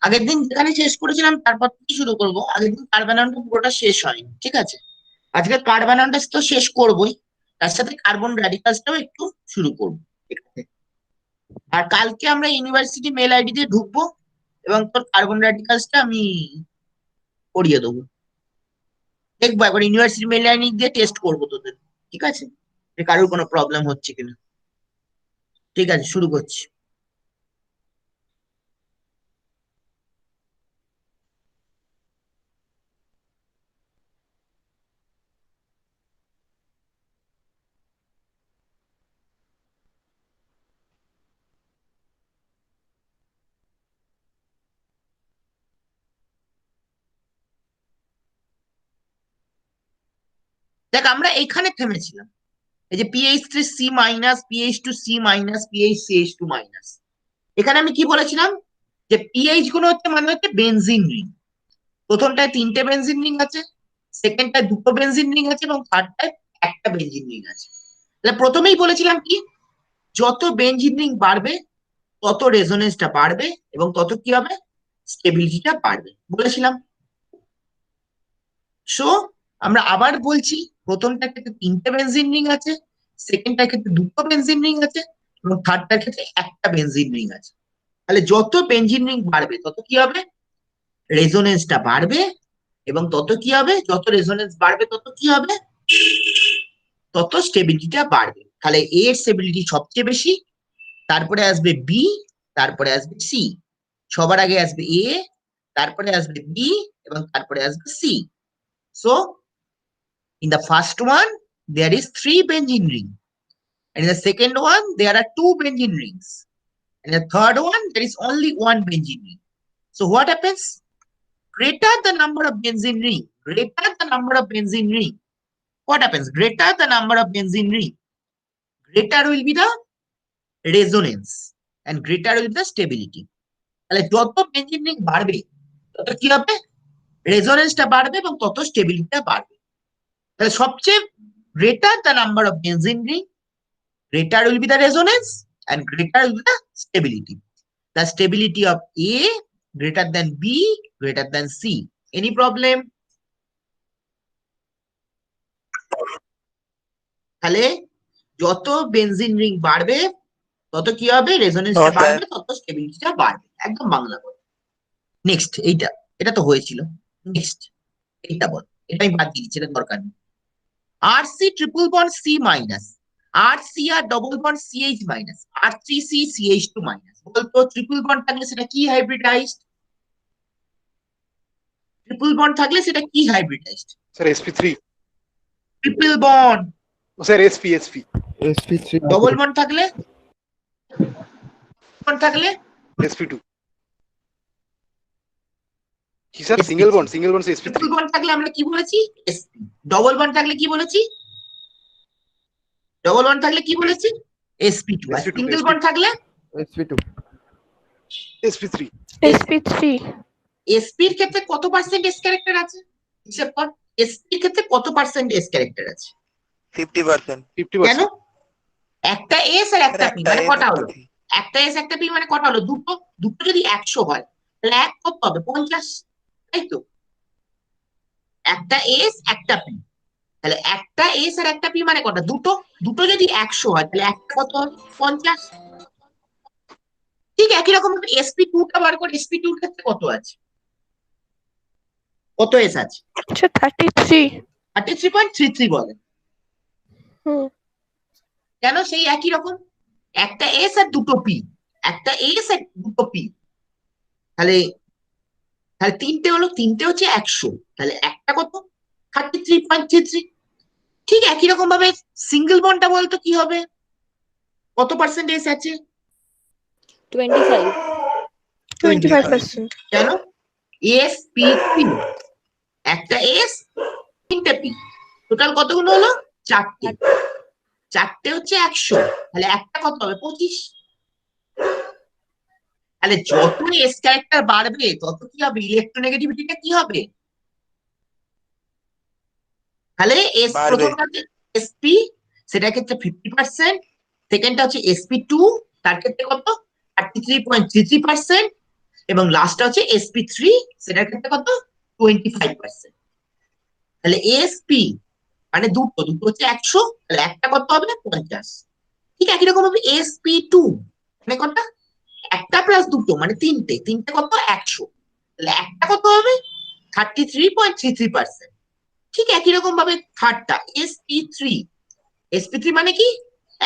আগের দিন যেখানে শেষ করেছিলাম তারপর থেকে শুরু করব। আগের দিন কার্বন পুরোটা শেষ হয়নি, ঠিক আছে? আজকে কার্বন তো শেষ করবোই, তার সাথে কার্বন র্যাডিকালসটাও একটু শুরু করবো, ঠিক আছে? আর কালকে আমরা ইউনিভার্সিটি মেল আইডি দিয়ে ঢুকবো এবং তোর কার্বন র্যাডিকালসটা আমি করিয়ে দেবো। দেখবো একবার ইউনিভার্সিটি মেল আইডি দিয়ে টেস্ট করবো তোদের, ঠিক আছে? যে কারোর কোনো প্রবলেম হচ্ছে কিনা। ঠিক আছে, শুরু করছি। দেখ, আমরা এইখানে থেমেছিলাম, এই যে PH3C-, PH2C-, PHCH2-। এখানে আমি কি বলেছিলাম, যে পিএইচ গুলো হচ্ছে মানে হচ্ছে বেনজিন রিং। প্রথমটায় 3টে বেনজিন রিং আছে, সেকেন্ডটায় 2টো বেনজিন রিং আছে এবং থার্ডটায় একটা বেনজিন রিং আছে। তাহলে প্রথমেই বলেছিলাম কি, যত বেনজিন রিং বাড়বে তত রেজোনেন্সটা বাড়বে এবং তত কি হবে, স্টেবিলিটিটা বাড়বে বলেছিলাম। সো আমরা আবার বলছি, প্রথমটার ক্ষেত্রে 3টে বেনজিন রিং আছে, সেকেন্ডটার ক্ষেত্রে 2টো বেনজিন রিং আছে এবং থার্ডটার ক্ষেত্রে একটা বেনজিন রিং আছে। তাহলে যত বেনজিন রিং বাড়বে তত কি হবে, রেজোনেন্সটা বাড়বে এবং তত কি হবে, যত রেজোনেন্স বাড়বে তত কি হবে, তত স্টেবিলিটিটা বাড়বে। তাহলে এ এর স্টেবিলিটি সবচেয়ে বেশি, তারপরে আসবে বি, তারপরে আসবে সি। সবার আগে আসবে এ, তারপরে আসবে বি এবং তারপরে আসবে C. So in the first one there is 3 benzene ring, and in the second one there are 2 benzene rings, and in the third one there is only 1 benzene ring. So what happens, greater the number of benzene ring, greater the number of benzene ring, what happens, greater the number of benzene ring, greater will be the resonance and greater will be the stability. তাহলে যত benzene ring বাড়বে তত কি হবে, রেজোনেন্সটা বাড়বে এবং তত স্টেবিলিটিটা বাড়বে। তাহলে সবচেয়ে greater the number of benzene ring, greater will be the resonance and greater will be the stability. The stability of A greater than B greater than C. Any problem? তাহলে যত বেনজিন রিং বাড়বে তত কি হবে, রেজোনেন্সটা বাড়বে, তত স্টেবিলিটিটা বাড়বে। একদম বাংলা বল। নেক্সট এইটা, এটা তো হয়েছিল। নেক্সট এইটা বল, এটা আমি বাদ দিয়ে দিচ্ছি, এটা দরকার নেই। RC triple bond C-, RCr double bond CH-, R3C CH2-। বলতো ট্রিপল বন্ড থাকলে সেটা কি হাইব্রিডাইজড, ট্রিপল বন্ড থাকলে সেটা কি hybridised? Sir sp3 triple bond. Sir sp sp3 double bond থাকলে sp2 কি sir single bond sp3 triple bond থাকলে আমরা কি বলেছি, sp। ডবল বন্ড থাকলে কি বলেছি, ডবল বন্ড থাকলে কি বলেছি, sp2। আর সিঙ্গেল বন্ড থাকলে sp2 sp3 sp3 sp এর ক্ষেত্রে কত পার্সেন্ট s ক্যারেক্টার আছে হিসাব কর। sp এর ক্ষেত্রে কত পার্সেন্ট s ক্যারেক্টার আছে? 50%। কেন? একটা s আর একটা p মানে কটা হলো, একটা s একটা p মানে কটা হলো, দুটো। দুটো যদি 100 হয় তাহলে এক কত হবে, 50, তাই তো? একটা s একটা p, তাহলে একটা s আর একটা p মানে কটা, দুটো। দুটো যদি 100 হয় তাহলে একটা কত হবে, 50। ঠিক একই রকম ভাবে sp2 টা বার করে, sp2 এর ক্ষেত্রে কত আছে, কত s আছে? 33। 33.33 বলে। হুম কেন? সেই একই রকম, একটা এস আর দুটো পি, একটা এস আর দুটো পি, তাহলে তাহলে তিনটে হলো, তিনটে হচ্ছে 100, তাহলে একটা কত, 33.33। ঠিক একই রকম ভাবে সিঙ্গেল বন্ডটা বলতো কি হবে, কত পার্সেন্ট এস আছে? 25%। কেন? এস পি পি, একটা এস তিনটে পি, টোটাল কতগুলো হলো, 4টে। 4টে হচ্ছে 100, তাহলে একটা কত হবে, 25। তাহলে যত এস ক্যারেক্টার বাড়বে তত কি হবে, ইলেকট্রোনেগেটিভিটিটা কি হবে? তাহলে এস বাড়বে। প্রথমটাতে এসপি, সেটার ক্ষেত্রে 50%, সেকেন্ডটা হচ্ছে sp2, তার ক্ষেত্রে কত, 33.33%, এবং লাস্টটা হচ্ছে sp3, সেটার ক্ষেত্রে কত 25%। তাহলে এসপি মানে দুটো দুটো হচ্ছে 100, তাহলে একটা কত হবে 50। ঠিক একই রকম ভাবে sp2 মানে কত, একটা প্লাস দুটো মানে তিনটে, তিনটে কত 100, তাহলে একটা কত হবে 33.33%। ঠিক একই রকম ভাবে থার্ডটা sp3, sp3 মানে কি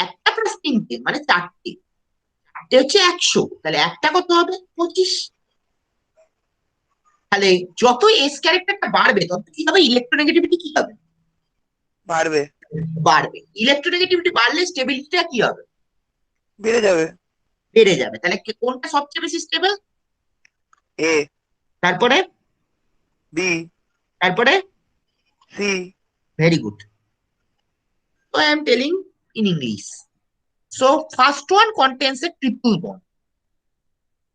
একটা প্লাস তিনটে মানে চারটে, চারটে হচ্ছে 100, তাহলে একটা কত হবে 25। তাহলে যত এস ক্যারেক্টারটা বাড়বে তত কি হবে, ইলেকট্রোনেগেটিভিটি কি হবে, বাড়বে, বাড়বে। ইলেকট্রোনেগেটিভিটি বাড়লে স্টেবিলিটিটা কি হবে, বেড়ে যাবে। বেড়ে যাবে। তাহলে কোনটা সবচেয়ে বেশি স্টেবল, এ, তারপরে বি, তারপরে C. Very good. So I am telling in English. So first one contains a triple bond.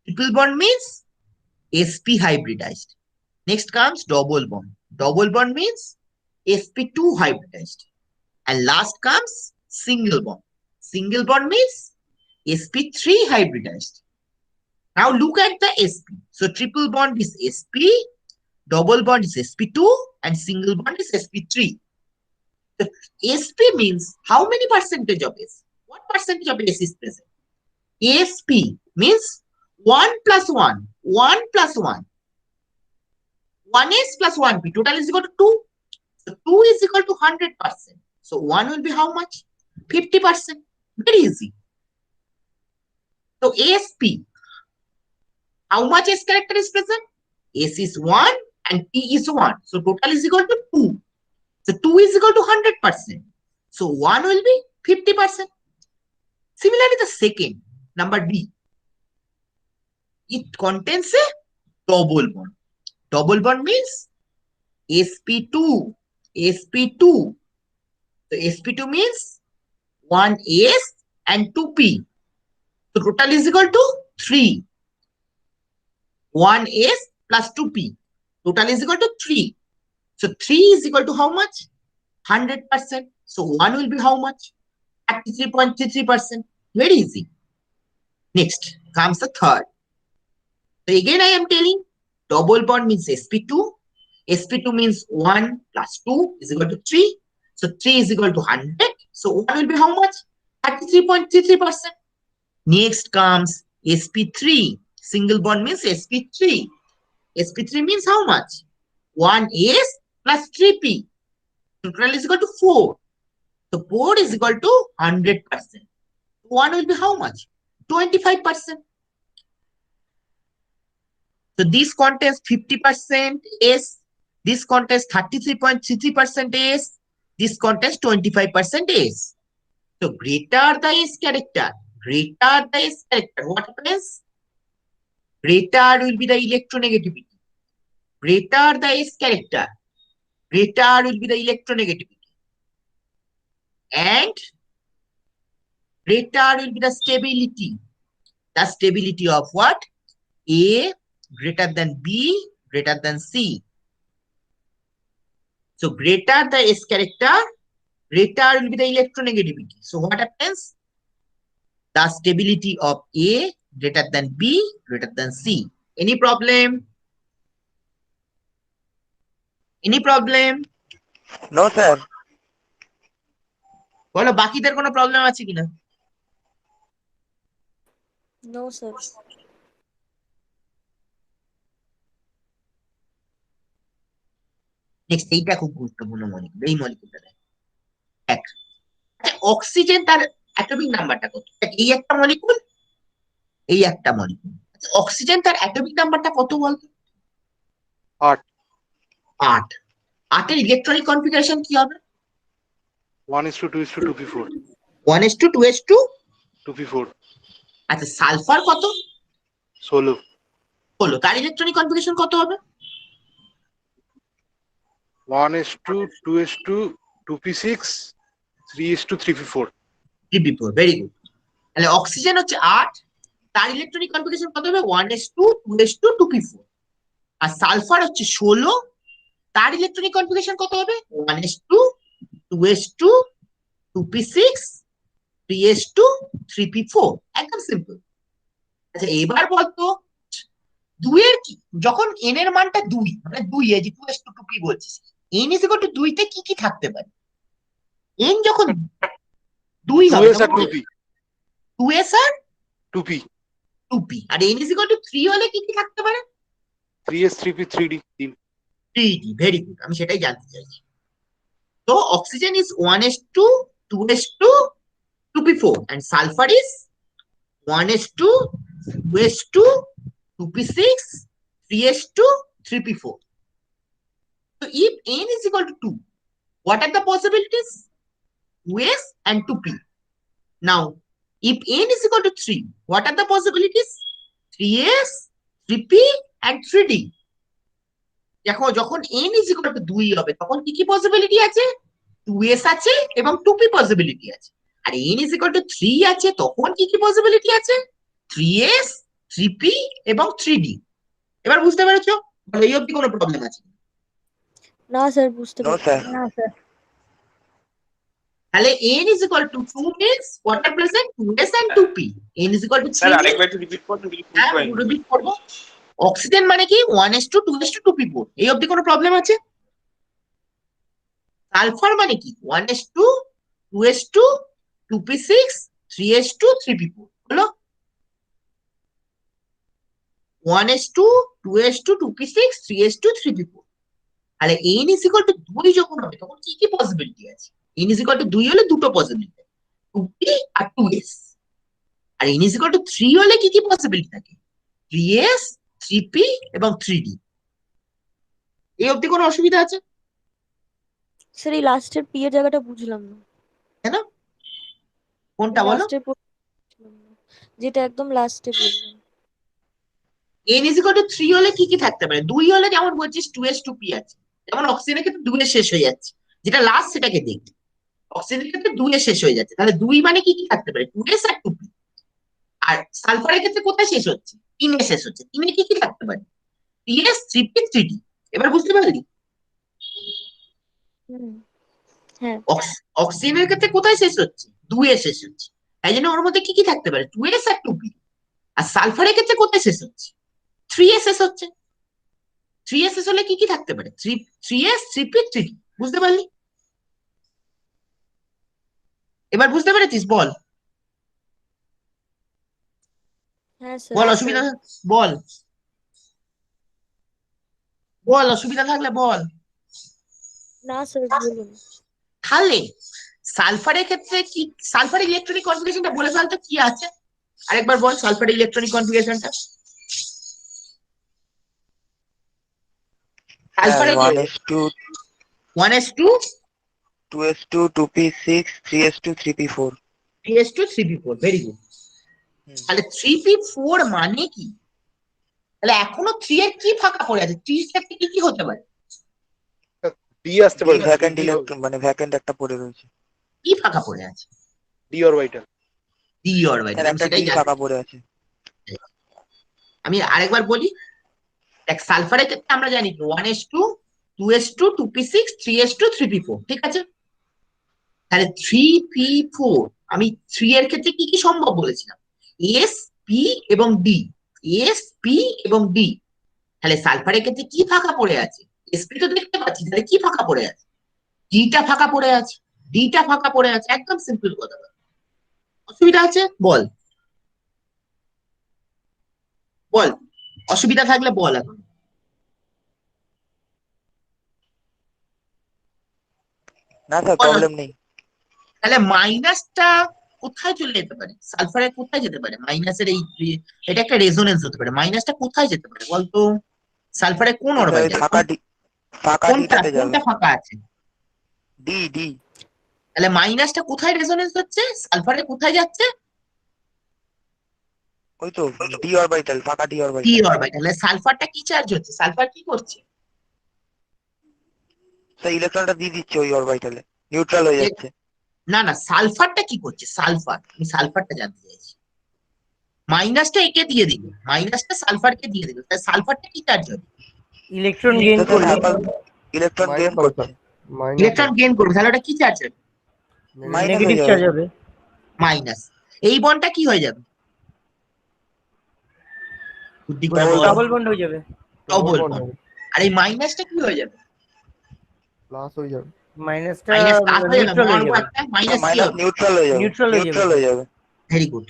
Triple bond means sp hybridized. Next comes double bond. Double bond means sp2 hybridized. And last comes single bond. Single bond means sp3 hybridized. Now look at the sp. So triple bond is sp, double bond is sp2, and single bond is sp3. The sp means how many percentage of s? What percentage of s is present? sp means 1 plus 1, 1 plus 1, 1s plus 1p, total is equal to 2. So 2 is equal to 100%. So 1 will be how much? 50%. Very easy. So ASP, how much S character is present? S is 1 and P is 1. So total is equal to 2. So 2 is equal to 100%. So 1 will be 50%. Similarly, the second, number B, it contains a double bond. Double bond means sp2, sp2. So sp2 means 1s and 2p. So total is equal to 3. 1s plus 2p. Total is equal to 3. So 3 is equal to how much? 100%. So 1 will be how much? 33.33%. Very easy. Next comes the third. So again I am telling double bond means sp2. sp2 means 1 plus 2 is equal to 3. So 3 is equal to 100. So 1 will be how much? 33.33%. Next comes sp3. Single bond means sp3. sp3 means how much? 1s plus 3p. Total is equal to 4. So 4 is equal to 100%. 1 will be how much? 25%. So this contains 50% S. This contains 33.33% S. This contains 25% S. So greater the S character, what happens? Greater will be the electronegativity. Greater the S character, greater will be the electronegativity. And greater will be the stability. The stability of what? A greater than B greater than C. So greater the S character, greater will be the electronegativity. So what happens? The stability of A greater than B greater than C. Any problem? Any problem? No sir. বলো বাকিদের কোনো problem আছে কিনা? No, sir. Next এইটা খুব গুরুত্বপূর্ণ molecule, এই মলিকুলটা দেখ। অক্সিজেন তার অ্যাটমিক নাম্বারটা কত? এই একটা মলিকুল, এই একটা মলিকুল। অক্সিজেন তার অ্যাটমিক নাম্বারটা কত বলতো? 8 8। 8 এর ইলেকট্রনিক কনফিগারেশন কি হবে? 1:2:2p4 1:2:2. 2p4 আচ্ছা সালফার কত? 16 হলো, তার ইলেকট্রনিক কনফিগারেশন কত হবে? 1:2:2p6 3:3p4 3p4। Very good. তাহলে অক্সিজেন হচ্ছে 8, তার ইলেকট্রনিক কনফিগারেশন কত হবে? 1:2:2p4। আর সালফার হচ্ছে 16, তার ইলেকট্রনিক কনফিগারেশন কত হবে? 1:2:2p6 3:3p4। একদম সিম্পল। আচ্ছা এবার বলতো দুইয়ের কি, যখন n এর মানটা 2 মানে 2 এই যে 2s2p বলছিস, n ইজ ইকুয়াল টু 2 তে কি কি থাকতে পারে? n যখন 2 হবে 2s আর তখন 2p 2s আর 2p 2p, আর n ইজ ইকুয়াল টু 3 হলে কি কি থাকতে পারে? 3s 3p 3d 3d, very good, আমি সেটাই জানতে চাইছি। তো oxygen is 1s2 2s2 2p4 and sulfur is 1s2 2s2 2p6 3s2 3p4. So if n is equal to 2, what are the possibilities? 2s and 2p. Now, if n is equal to 3, what are the possibilities? 3s, 3p and 3d. দেখো যখন n is equal to 2 হবে তখন কি কি possibility আছে? 2s আছে এবং 2p possibility আছে। আর n is equal to 3 আছে তখন কি কি পসিবিলিটি আছে? 3s, 3p এবং 3d। এবার বুঝতে পেরেছো? বলো এই অবধি কোনো প্রবলেম আছে? না স্যার, বুঝতে No, পারছি sir. না স্যার। তাহলে n is equal to 2 means what are present? 2s and 2p. n is equal to 3 sir means, আরেকবার একটু রিপিট করুন হ্যাঁ রিপিট করবো, অক্সিজেন মানে কি 1s2 2s2 2p4, এই অবধি কোনো প্রবলেম আছে? সালফার মানে কি 1s2 2s2 2p6 3s2 3p4, হলো 1s2 2s2 2p6 3s2 3p4। তাহলে n is equal to 2 যখন হবে তখন কি কি পসিবিলিটি আছে? n is equal to 2 হলে দুটো পসিবিলিটি, 2p আর 2s। আর n is equal to 3 হলে কি কি পসিবিলিটি থাকে? 3s 3p এবং 3d। এই অবধি কোনো অসুবিধা আছে? স্যার এই লাস্টের পি এর জায়গাটা বুঝলাম না। তাই না? কোনটা বলো? লাস্টের বুঝলাম না, যেটা একদম লাস্টে বললাম। n is equal to 3 হলে কি কি থাকতে পারে? 2 হলে যেমন বলছিস 2s 2p আছে, যেমন অক্সিজেনের ক্ষেত্রে 2 এর শেষ হয়ে যাচ্ছে, যেটা লাস্ট সেটাকে দেখ, অক্সিজেনের ক্ষেত্রে 2 এর শেষ হয়ে যাচ্ছে, তাহলে 2 মানে কি কি থাকতে পারে? 2s আর 2p। আর সালফারের ক্ষেত্রে কোথায় শেষ হচ্ছে? 3 এ শেষ হচ্ছে, 3 এ কি কি থাকতে পারে? 3s 3p 3d। এবার বুঝতে পারলি? হুম, হ্যাঁ। অক্সিজেনের ক্ষেত্রে কোথায় শেষ হচ্ছে? 2 এ শেষ হচ্ছে, তাই জন্য ওর মধ্যে কি কি থাকতে পারে? 2s আর 2p। আর সালফারের ক্ষেত্রে কোথায় শেষ হচ্ছে? 3 এ শেষ হচ্ছে, 3 এ শেষ হলে কি কি থাকতে পারে? 3s 3p 3d। বুঝতে পারলি? এবার বুঝতে পেরেছিস? বল হ্যাঁ স্যার। বল অসুবিধা, বল বল অসুবিধা থাকলে বল। না স্যার, বলুন। তাহলে সালফারের ক্ষেত্রে কি, সালফারের ইলেকট্রনিক কনফিগারেশনটা বলে ফেলতো কি আছে? আরেকবার বল সালফারের ইলেকট্রনিক কনফিগারেশনটা। সালফারের 1s2 1s2 2s2 2p6 3s2 3p4 3s2 3p4, very good. তাহলে 3p4 মানে কি? তাহলে এখনো 3 এর কি ফাঁকা পড়ে আছে? 3 এর ক্ষেত্রে কি কি হতে পারে? d আসতে পারে ভ্যাকেন্ট ইলেকট্রন মানে ভ্যাকেন্ট একটা পড়ে রয়েছে। কি ফাঁকা পড়ে আছে? d orbital d orbital. Sir আমি একটা সেটাই ডি জানি। ফাঁকা পড়ে আছে। আমি আরেকবার বলি, দেখ সালফারের ক্ষেত্রে আমরা জানি 1s2 2s2 2p6 3s2 3p4, ঠিক আছে? তাহলে 3p4, আমি 3 এর ক্ষেত্রে কি কি সম্ভব বলেছিলাম? s p এবং d, s p এবং d। তাহলে সালফারের ক্ষেত্রে কি ফাঁকা পড়ে আছে? sp তো দেখতে পাচ্ছি, তাহলে কি ফাঁকা পড়ে আছে? ডিটা ফাঁকা পড়ে আছে, ডিটা ফাঁকা পড়ে আছে, একদম সিম্পল কথা। অসুবিধা আছে? বল বল, অসুবিধা থাকলে বল এখন। না স্যার, বল। প্রবলেম নেই। তাহলে মাইনাসটা কোথায় চলে যেতে পারে? সালফারের কোথায় যেতে পারে মাইনাসের? এটা একটা রেজোনেন্স হতে পারে, মাইনাসটা কোথায় যেতে পারে বলতো? সালফারের কোন স্যার ওই অরবিটাল, ফাঁকা কোনটা ডিটাতে যাবে। কোনটা ফাঁকা আছে? ডি ডি তাহলে মাইনাসটা কোথায় রেজোনেন্স হচ্ছে? সালফারের কোথায় যাচ্ছে? ওই তো ডি অরবিটাল, ফাঁকা ডি ডি অরবিটাল। অরবিটাল। সালফারটা কি চার্জ হচ্ছে? সালফার কি করছে? স্যার ইলেকট্রনটা দিয়ে দিচ্ছে ওই অরবিটালে, নিউট্রাল হয়ে যাচ্ছে। না না, সালফারটা কি করছে? সালফার, আমি সালফারটা জানতে চাইছি। মাইনাসটা একে দিয়ে দিল, মাইনাসটা সালফারকে দিয়ে দিল, তাহলে সালফারটা কি চার্জ হবে? ইলেকট্রন গেইন স্যার করবে, ইলেকট্রন গেইন করছে, ইলেকট্রন গেইন করবে, তাহলে ওটা কি চার্জ হবে? মাইনাস নেগেটিভ হয়ে চার্জ যাবে। হবে। মাইনাস। এই বন্ডটা কি হয়ে যাবে? বুদ্ধি করে বল। ডাবল বন্ড হয়ে যাবে। Double bond bond. হবে, আর এই মাইনাসটা কি হয়ে যাবে? প্লাস হয়ে যাবে। মাইনাসটা মাইনাস প্লাস হয়ে যাবে, নিউট্রাল হয়ে মহার্ঘ যাবে। একটা মাইনাস কি মাইনাস হবে? নিউট্রাল হয়ে যাবে, নিউট্রাল হয়ে যাবে। নিউট্রাল হয়ে যাবে। Very good.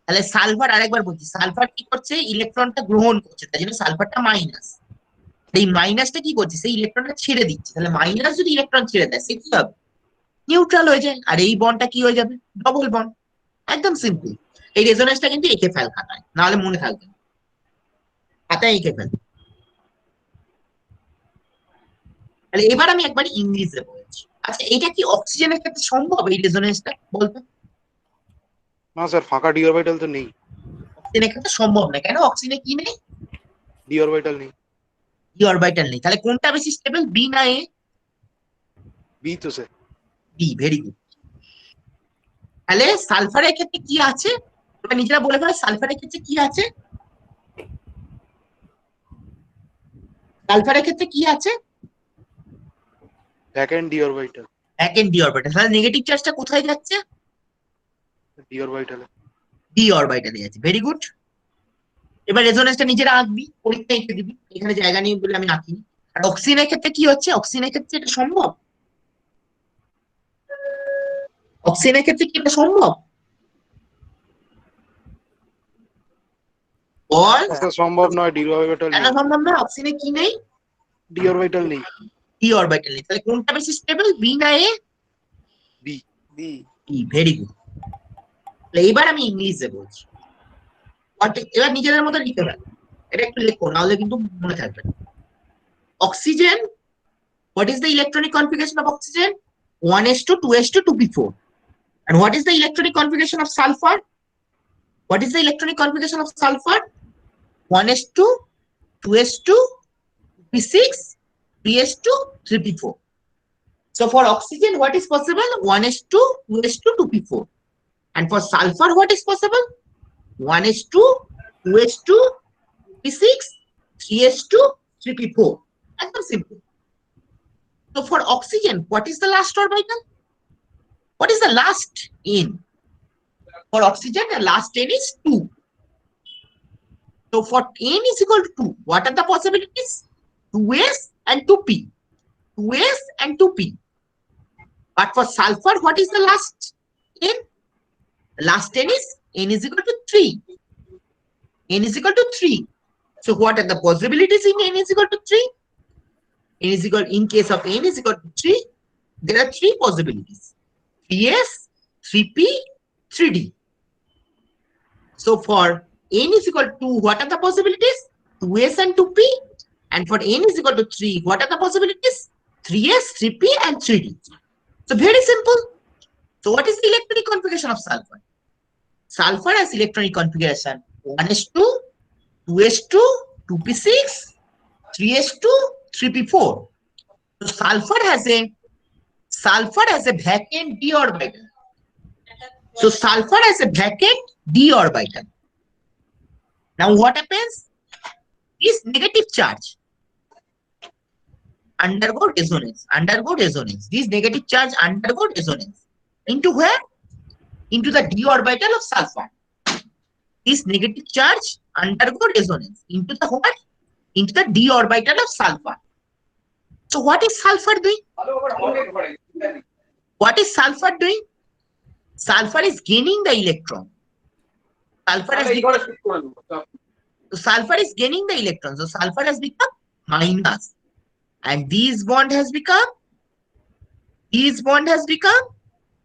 তাহলে সালফার, আরেকবার বলছি, সালফার কি করছে? ইলেকট্রনটা গ্রহণ করছে, তাই জন্য সালফারটা মাইনাস। এই মাইনাসটা কি করছে? সেই ইলেকট্রনটা ছেড়ে দিচ্ছে। তাহলে মাইনাস যদি ইলেকট্রন ছেড়ে দেয়, সে কি হবে? নিউট্রাল হয়ে যায়। আর এই বন্ডটা কি হয়ে যাবে? Double bond. একদম সিম্পল। এই রেজোনেন্সটা কিন্তু এঁকে ফেল খাতায়, নাহলে মনে থাকবে না। খাতায় এঁকে ফেল। তাহলে এবার আমি একবার ইংলিশে বলছি। আচ্ছা, এটা কি অক্সিজেনের ক্ষেত্রে সম্ভব এই রেজোনেন্সটা? বলতো। না স্যার, ফাঁকা ডি অরবিটাল তো নেই। অক্সিজেনের ক্ষেত্রে সম্ভব না কেন? অক্সিজেনে কি নেই? ডি অরবিটাল নেই। ডি অরবিটাল নেই। তাহলে কোনটা বেশি স্টেবল, বি না এ? বি তো স্যার। B, very good. তাহলে সালফারের ক্ষেত্রে কি আছে? তোমরা নিজেরা বলে ফেলো, সালফারের ক্ষেত্রে কি আছে? সালফারের ক্ষেত্রে কি আছে? Vacant D orbital. Vacant D orbital. তাহলে নেগেটিভ চার্জটা কোথায় যাচ্ছে? ডি অরবিটালে। ডি অরবিটালে যাচ্ছে। Very good. এবার রেজোনেন্সটা নিজেরা আঁকবি, পরীক্ষা এঁকে দিবি, এখানে জায়গা নেই বলে আমি আঁকিনি। আর অক্সিজেনের ক্ষেত্রে কি হচ্ছে? অক্সিজেনের ক্ষেত্রে এটা সম্ভব? অক্সিজেনের ক্ষেত্রে কি এটা সম্ভব? বল। স্যার সম্ভব নয়, ডি অরবিটাল কেন নেই। সম্ভব না? অক্সিজেনে কি নেই? ডি অরবিটাল নেই। ডি অরবিটাল নেই। তাহলে কোনটা বেশি স্টেবল, বি না A? B. B. B, very good. এবার আমি ইংলিশে বলছি। এবার নিজেদের মতো লিখতে পারবে, এটা একটু লেখো, নাহলে কিন্তু মনে থাকবে না। Oxygen, what is the electronic configuration of oxygen? 1s2, 2s2, 2p4. And what is the electronic configuration of sulfur? What is the electronic configuration of sulfur? 1s2, 2s2, 2p6, 3s2, 3p4. So for oxygen, what is possible? 1s2, 2s2, 2p4. And for sulfur, what is possible? 1s2, 2s2, 2p6, 3s2, 3p4. That's simple. So for oxygen, what is the last orbital? What is the last N? For oxygen, the last N is 2. So for N is equal to 2, what are the possibilities? 2s and 2p. 2s and 2p. But for sulfur, what is the last N? The last N is equal to 3. N is equal to 3. So what are the possibilities in N is equal to 3? N is equal, in case of N is equal to 3, there are 3 possibilities. 3s, 3p, 3d. So for n is equal to 2, what are the possibilities? 2s and 2p. And for n is equal to 3, what are the possibilities? 3s, 3p, and 3d. So very simple. So what is the electronic configuration of sulfur? Sulfur has electronic configuration 1s2, 2s2, 2p6, 3s2, 3p4. So sulfur has a vacant d orbital. So sulfur has a vacant d orbital. Now what happens? This negative charge undergo resonance. This negative charge undergo resonance. Into where? Into the d orbital of sulfur. This negative charge undergo resonance. Into the what? Into the d orbital of sulfur. So what is sulfur doing? What is sulfur doing? Sulfur is gaining the electron. Sulfur is gaining the electron. So sulfur has become minus. And this bond has become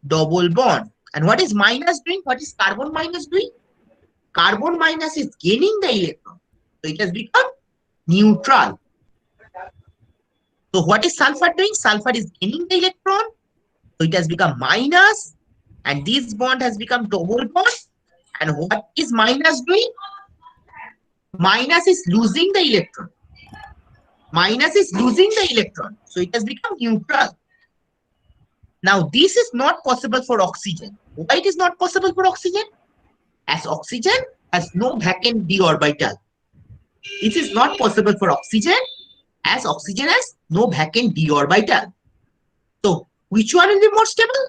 double bond. And what is minus doing? What is carbon minus doing? Carbon minus is gaining the electron. So it has become neutral. So what is sulfur doing? Sulfur is gaining the electron. So it has become minus. And this bond has become double bond. And what is minus doing? Minus is losing the electron. Minus is losing the electron. So it has become neutral. Now this is not possible for oxygen. Why it is not possible for oxygen? As oxygen has no vacant d orbital. This is not possible for oxygen as oxygen has no vacant d orbital. So which one will be more stable?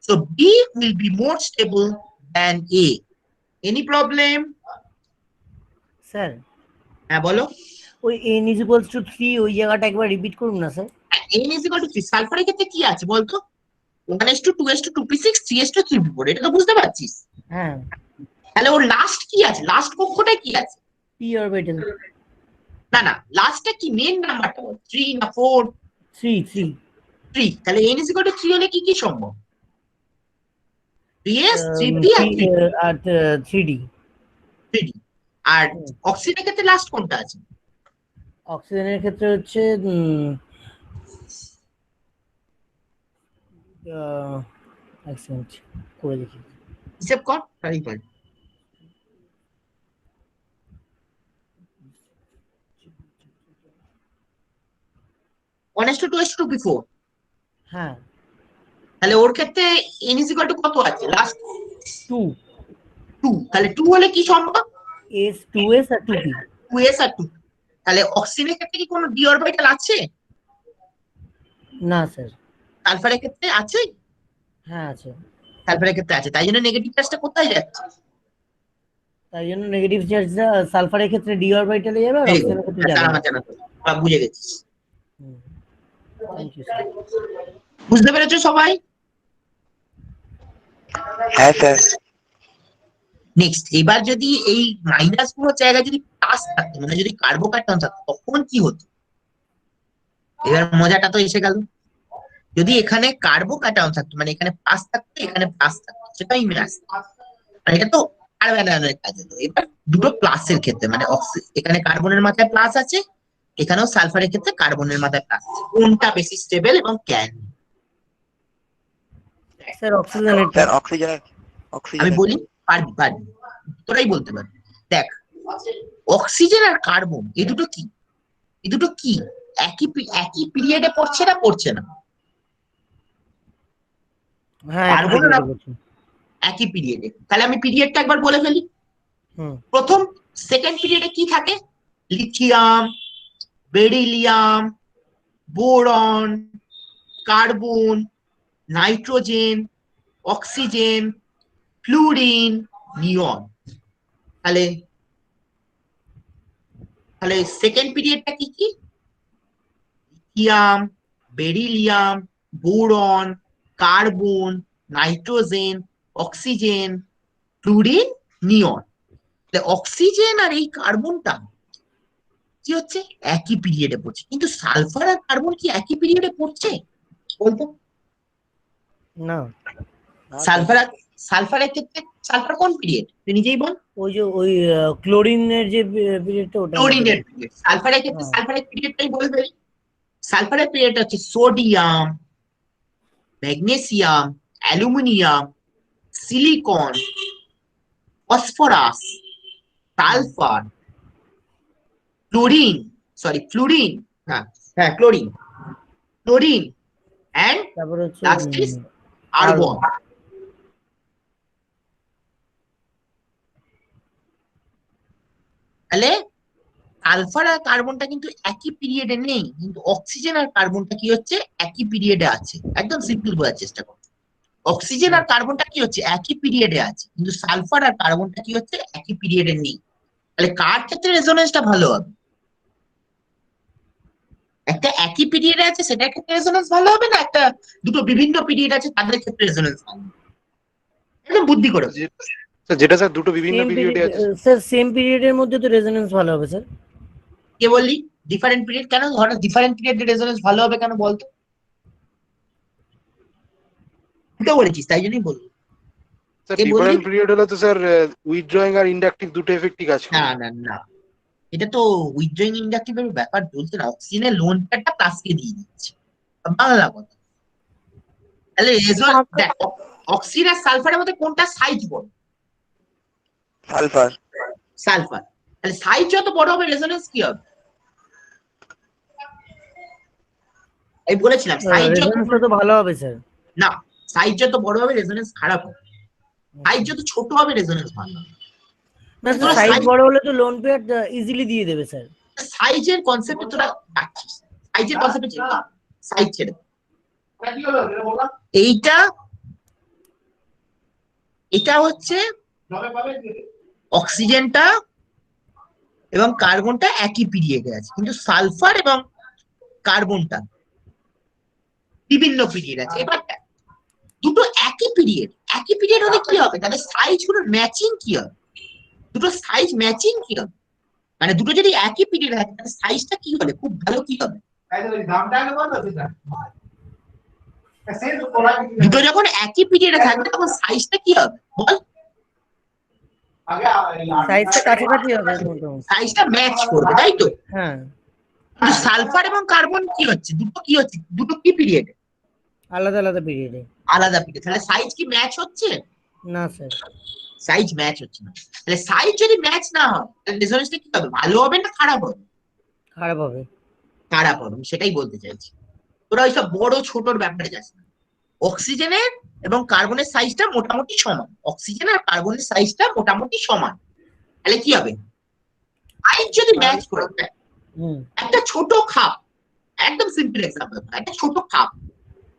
So B will be more stable than A. Any problem? Sir হ্যাঁ বলো। ওই n is equals to 3 ওই জায়গাটা একবার repeat করুন না sir. n is equal to 3 সালফারের ক্ষেত্রে কি আছে বলতো? 1s2 2s2 2p6 3s2 3p4, এটা তো বুঝতে পারছিস। হ্যাঁ, তাহলে ওর লাস্ট কি আছে, লাস্ট কক্ষটা কি আছে? p orbital. না না, লাস্টটা কি, মেন নাম্বারটা বল, 3 না 4? 3 3। তাহলে n is equal to 3 হলে কি কি সম্ভব? 3s 3p আর 3p। আর 3d। 3d। আর অক্সিজেনের ক্ষেত্রে লাস্ট কোনটা আছে? অক্সিজেনের ক্ষেত্রে হচ্ছে এক সেকেন্ড করে দেখি। হিসেব কর তাই পারি। One S two two S two before. হ্যাঁ, তাহলে ওর ক্ষেত্রে n is equal to কত আছে লাস্ট? 2 2। তাহলে 2 হলে কি সম্ভব? s 2s আর 2p। 2s আর 2। তাহলে অক্সিজেনের ক্ষেত্রে কি কোনো ডি অরবিটাল আছে? না স্যার। সালফারের ক্ষেত্রে আছে? হ্যাঁ আছে। সালফারের ক্ষেত্রে আছে, তাই জন্য নেগেটিভ চার্জটা কোথায় যাচ্ছে? তাই জন্য নেগেটিভ চার্জটা সালফারের ক্ষেত্রে d অরবিটালে যাবে আর অক্সিজেনের ক্ষেত্রে যাবে না। বুঝে গেছিস। Thank you sir. বুঝতে পেরেছো সবাই? হ্যাঁ স্যার। নেক্সট, এবার যদি এই মাইনাস গুলোর জায়গায় যদি প্লাস থাকতো, মানে যদি কার্বোকার্বন থাকতো, তখন কি হতো? এবার মজাটা তো এসে গেল। যদি এখানে কার্বোকার্বন থাকতো, মানে এখানে প্লাস থাকতো, এখানে প্লাস থাকতো, সেটাই ম্যাচ। এটা তো কার্বনের কাজ হলো। এবার দুটো প্লাসের ক্ষেত্রে, মানে এখানে কার্বনের মাথায় প্লাস আছে, এখানেও সালফারের ক্ষেত্রে কার্বনের মাথায় প্লাস আছে, কোনটা বেশি স্টেবল এবং কেন? স্যার অক্সিজেনের। স্যার অক্সিজেনের। আমি অক্সিজেনের। বলি, পারবি পারবি, তোরাই বলতে পারবি। দেখ, অক্সিজেন আর কার্বন এই দুটো কি, এই দুটো কি একই পিরিয়ডে পড়ছে না পড়ছে না? হ্যাঁ কার্বন আর বলছি। একই পিরিয়ডে। তাহলে আমি পিরিয়ডটা একবার বলে ফেলি। হুম। প্রথম সেকেন্ড পিরিয়ডে কি থাকে? Lithium, beryllium, boron, carbon, nitrogen, oxygen, fluorine, neon. তাহলে তাহলে সেকেন্ড পিরিয়ডটা কি কি? Lithium, beryllium, boron, carbon, nitrogen, oxygen, fluorine, neon. Oxygen আর এই কার্বনটা কি হচ্ছে, একই পিরিয়ডে পড়ছে। কিন্তু সালফার আর কার্বন কি একই পিরিয়ডে পড়ছে বলতো? না, সালফার সালফারের ক্ষেত্রে সালফার কোন পিরিয়ড তুই নিজেই বল? ওই যে ওই ক্লোরিনের যে পিরিয়ডটা ওটা। ক্লোরিনের পিরিয়ড। সালফারের ক্ষেত্রে সালফারের পিরিয়ডটাই বলবে। সালফারের পিরিয়ড হচ্ছে sodium, magnesium, aluminium, silicon, phosphorus, sulphur, chlorine, fluorine, হ্যাঁ হ্যাঁ ক্লোরিন, ক্লোরিন এন্ড তারপর হচ্ছে লাস্ট ইজ আর্গন। তাহলে সালফার আর কার্বনটা কিন্তু একই পিরিয়ডে নেই, কিন্তু অক্সিজেন আর কার্বনটা কি হচ্ছে, একই পিরিয়ডে আছে। একদম সিম্পল বোঝার চেষ্টা করো। অক্সিজেন আর কার্বনটা কি হচ্ছে, একই পিরিয়ডে আছে, কিন্তু সালফার আর কার্বনটা কি হচ্ছে, একই পিরিয়ডে নেই। তাহলে কার ক্ষেত্রে রেজোনেন্সটা ভালো হবে? একটা একই পিরিয়ডে আছে সেটার ক্ষেত্রে রেজোনেন্স ভালো হবে, না একটা দুটো বিভিন্ন পিরিয়ড আছে তাদের ক্ষেত্রে রেজোনেন্স ভালো হবে? একদম বুদ্ধি করে। যেটা স্যার দুটো বিভিন্ন সেম পিরিয়ডে পিরিয়ড আছে। স্যার, সেম পিরিয়ডের মধ্যে তো রেজোনেন্স ভালো হবে স্যার। কে বললি ডিফারেন্ট পিরিয়ড? কেন হঠাৎ ডিফারেন্ট পিরিয়ডে রেজোনেন্স ভালো হবে কেন বলতো? তো বলেছিস তাই জন্যই বলবো। স্যার কে বললি? ডিফারেন্ট পিরিয়ড হলে তো স্যার উইথড্রয়িং আর ইন্ডাকটিভ দুটো এফেক্টই কাজ না করে। না না, এটা তো উইথড্রয়িং ইন্ডাকটিভের ব্যাপার বলতে না, অক্সিজেনের লোন পেয়ারটা প্লাসকে দিয়ে দিচ্ছে, বাংলা কথা। তাহলে দেখ, অক্সিজেন আর সালফারের মধ্যে কোনটা সাইজ বড়? সালফার। সালফার। তাহলে সাইজ যত বড় হবে রেজোনেন্স কি হবে? এই বলেছিলাম সাইজ যত রেজোনেন্সটা তো ভালো হবে স্যার। না, সাইজ যত বড় হবে রেজোনেন্স খারাপ হবে, সাইজ যত ছোট হবে রেজোনেন্স ভালো হবে। না স্যার, সাইজ বড় হলে তো লোন পেয়ার ইজিলি দিয়ে দেবে স্যার। সাইজের কনসেপ্টে তোরা ডাকছিস, সাইজের কনসেপ্টে ছিল সাইজ ছেড়ে এইটা, এটা হচ্ছে অক্সিজেনটা এবং কার্বনটা একই পিরিয়ডে আছে, কিন্তু সালফার এবং কার্বনটা বিভিন্ন পিরিয়ড আছে। এবার দুটো একই পিরিয়ড হলে কি হবে, তাহলে সাইজ গুলো ম্যাচিং কি হবে, দুটো সাইজ ম্যাচিং কি হবে, মানে দুটো যদি একই পিরিয়ড হয় তাহলে সাইজটা কি হলে খুব ভালো কি হবে, দুটো যখন একই পিরিয়ডে থাকবে তখন সাইজটা কি হবে বল, সাইজটা কাছাকাছি হবে মোটামুটি। সাইজটা ম্যাচ করবে, তাই তো? হ্যাঁ, কিন্তু সালফার এবং কার্বন কি হচ্ছে, দুটো কি পিরিয়ডে, আলাদা আলাদা পিরিয়ডে। আলাদা পিরিয়ড, তাহলে সাইজ কি ম্যাচ হচ্ছে, না স্যার, সাইজ ম্যাচ হচ্ছে না। তাহলে সাইজ যদি ম্যাচ না হয় তাহলে রেজোনেন্সটা কি হবে, ভালো হবে না খারাপ হবে? খারাপ হবে। খারাপ হবে, আমি সেটাই বলতে চাইছি। তোরা ওইসব বড় ছোটর ব্যাপারে যাস না। অক্সিজেনের এবং কার্বনের সাইজটা মোটামুটি সমান, অক্সিজেন আর কার্বনের সাইজটা মোটামুটি সমান, তাহলে কি হবে, সাইজ যদি ম্যাচ করে দেয়, হুম, একটা ছোট খাপ, একদম সিম্পল এক্সাম্পল, একটা ছোট খাপ,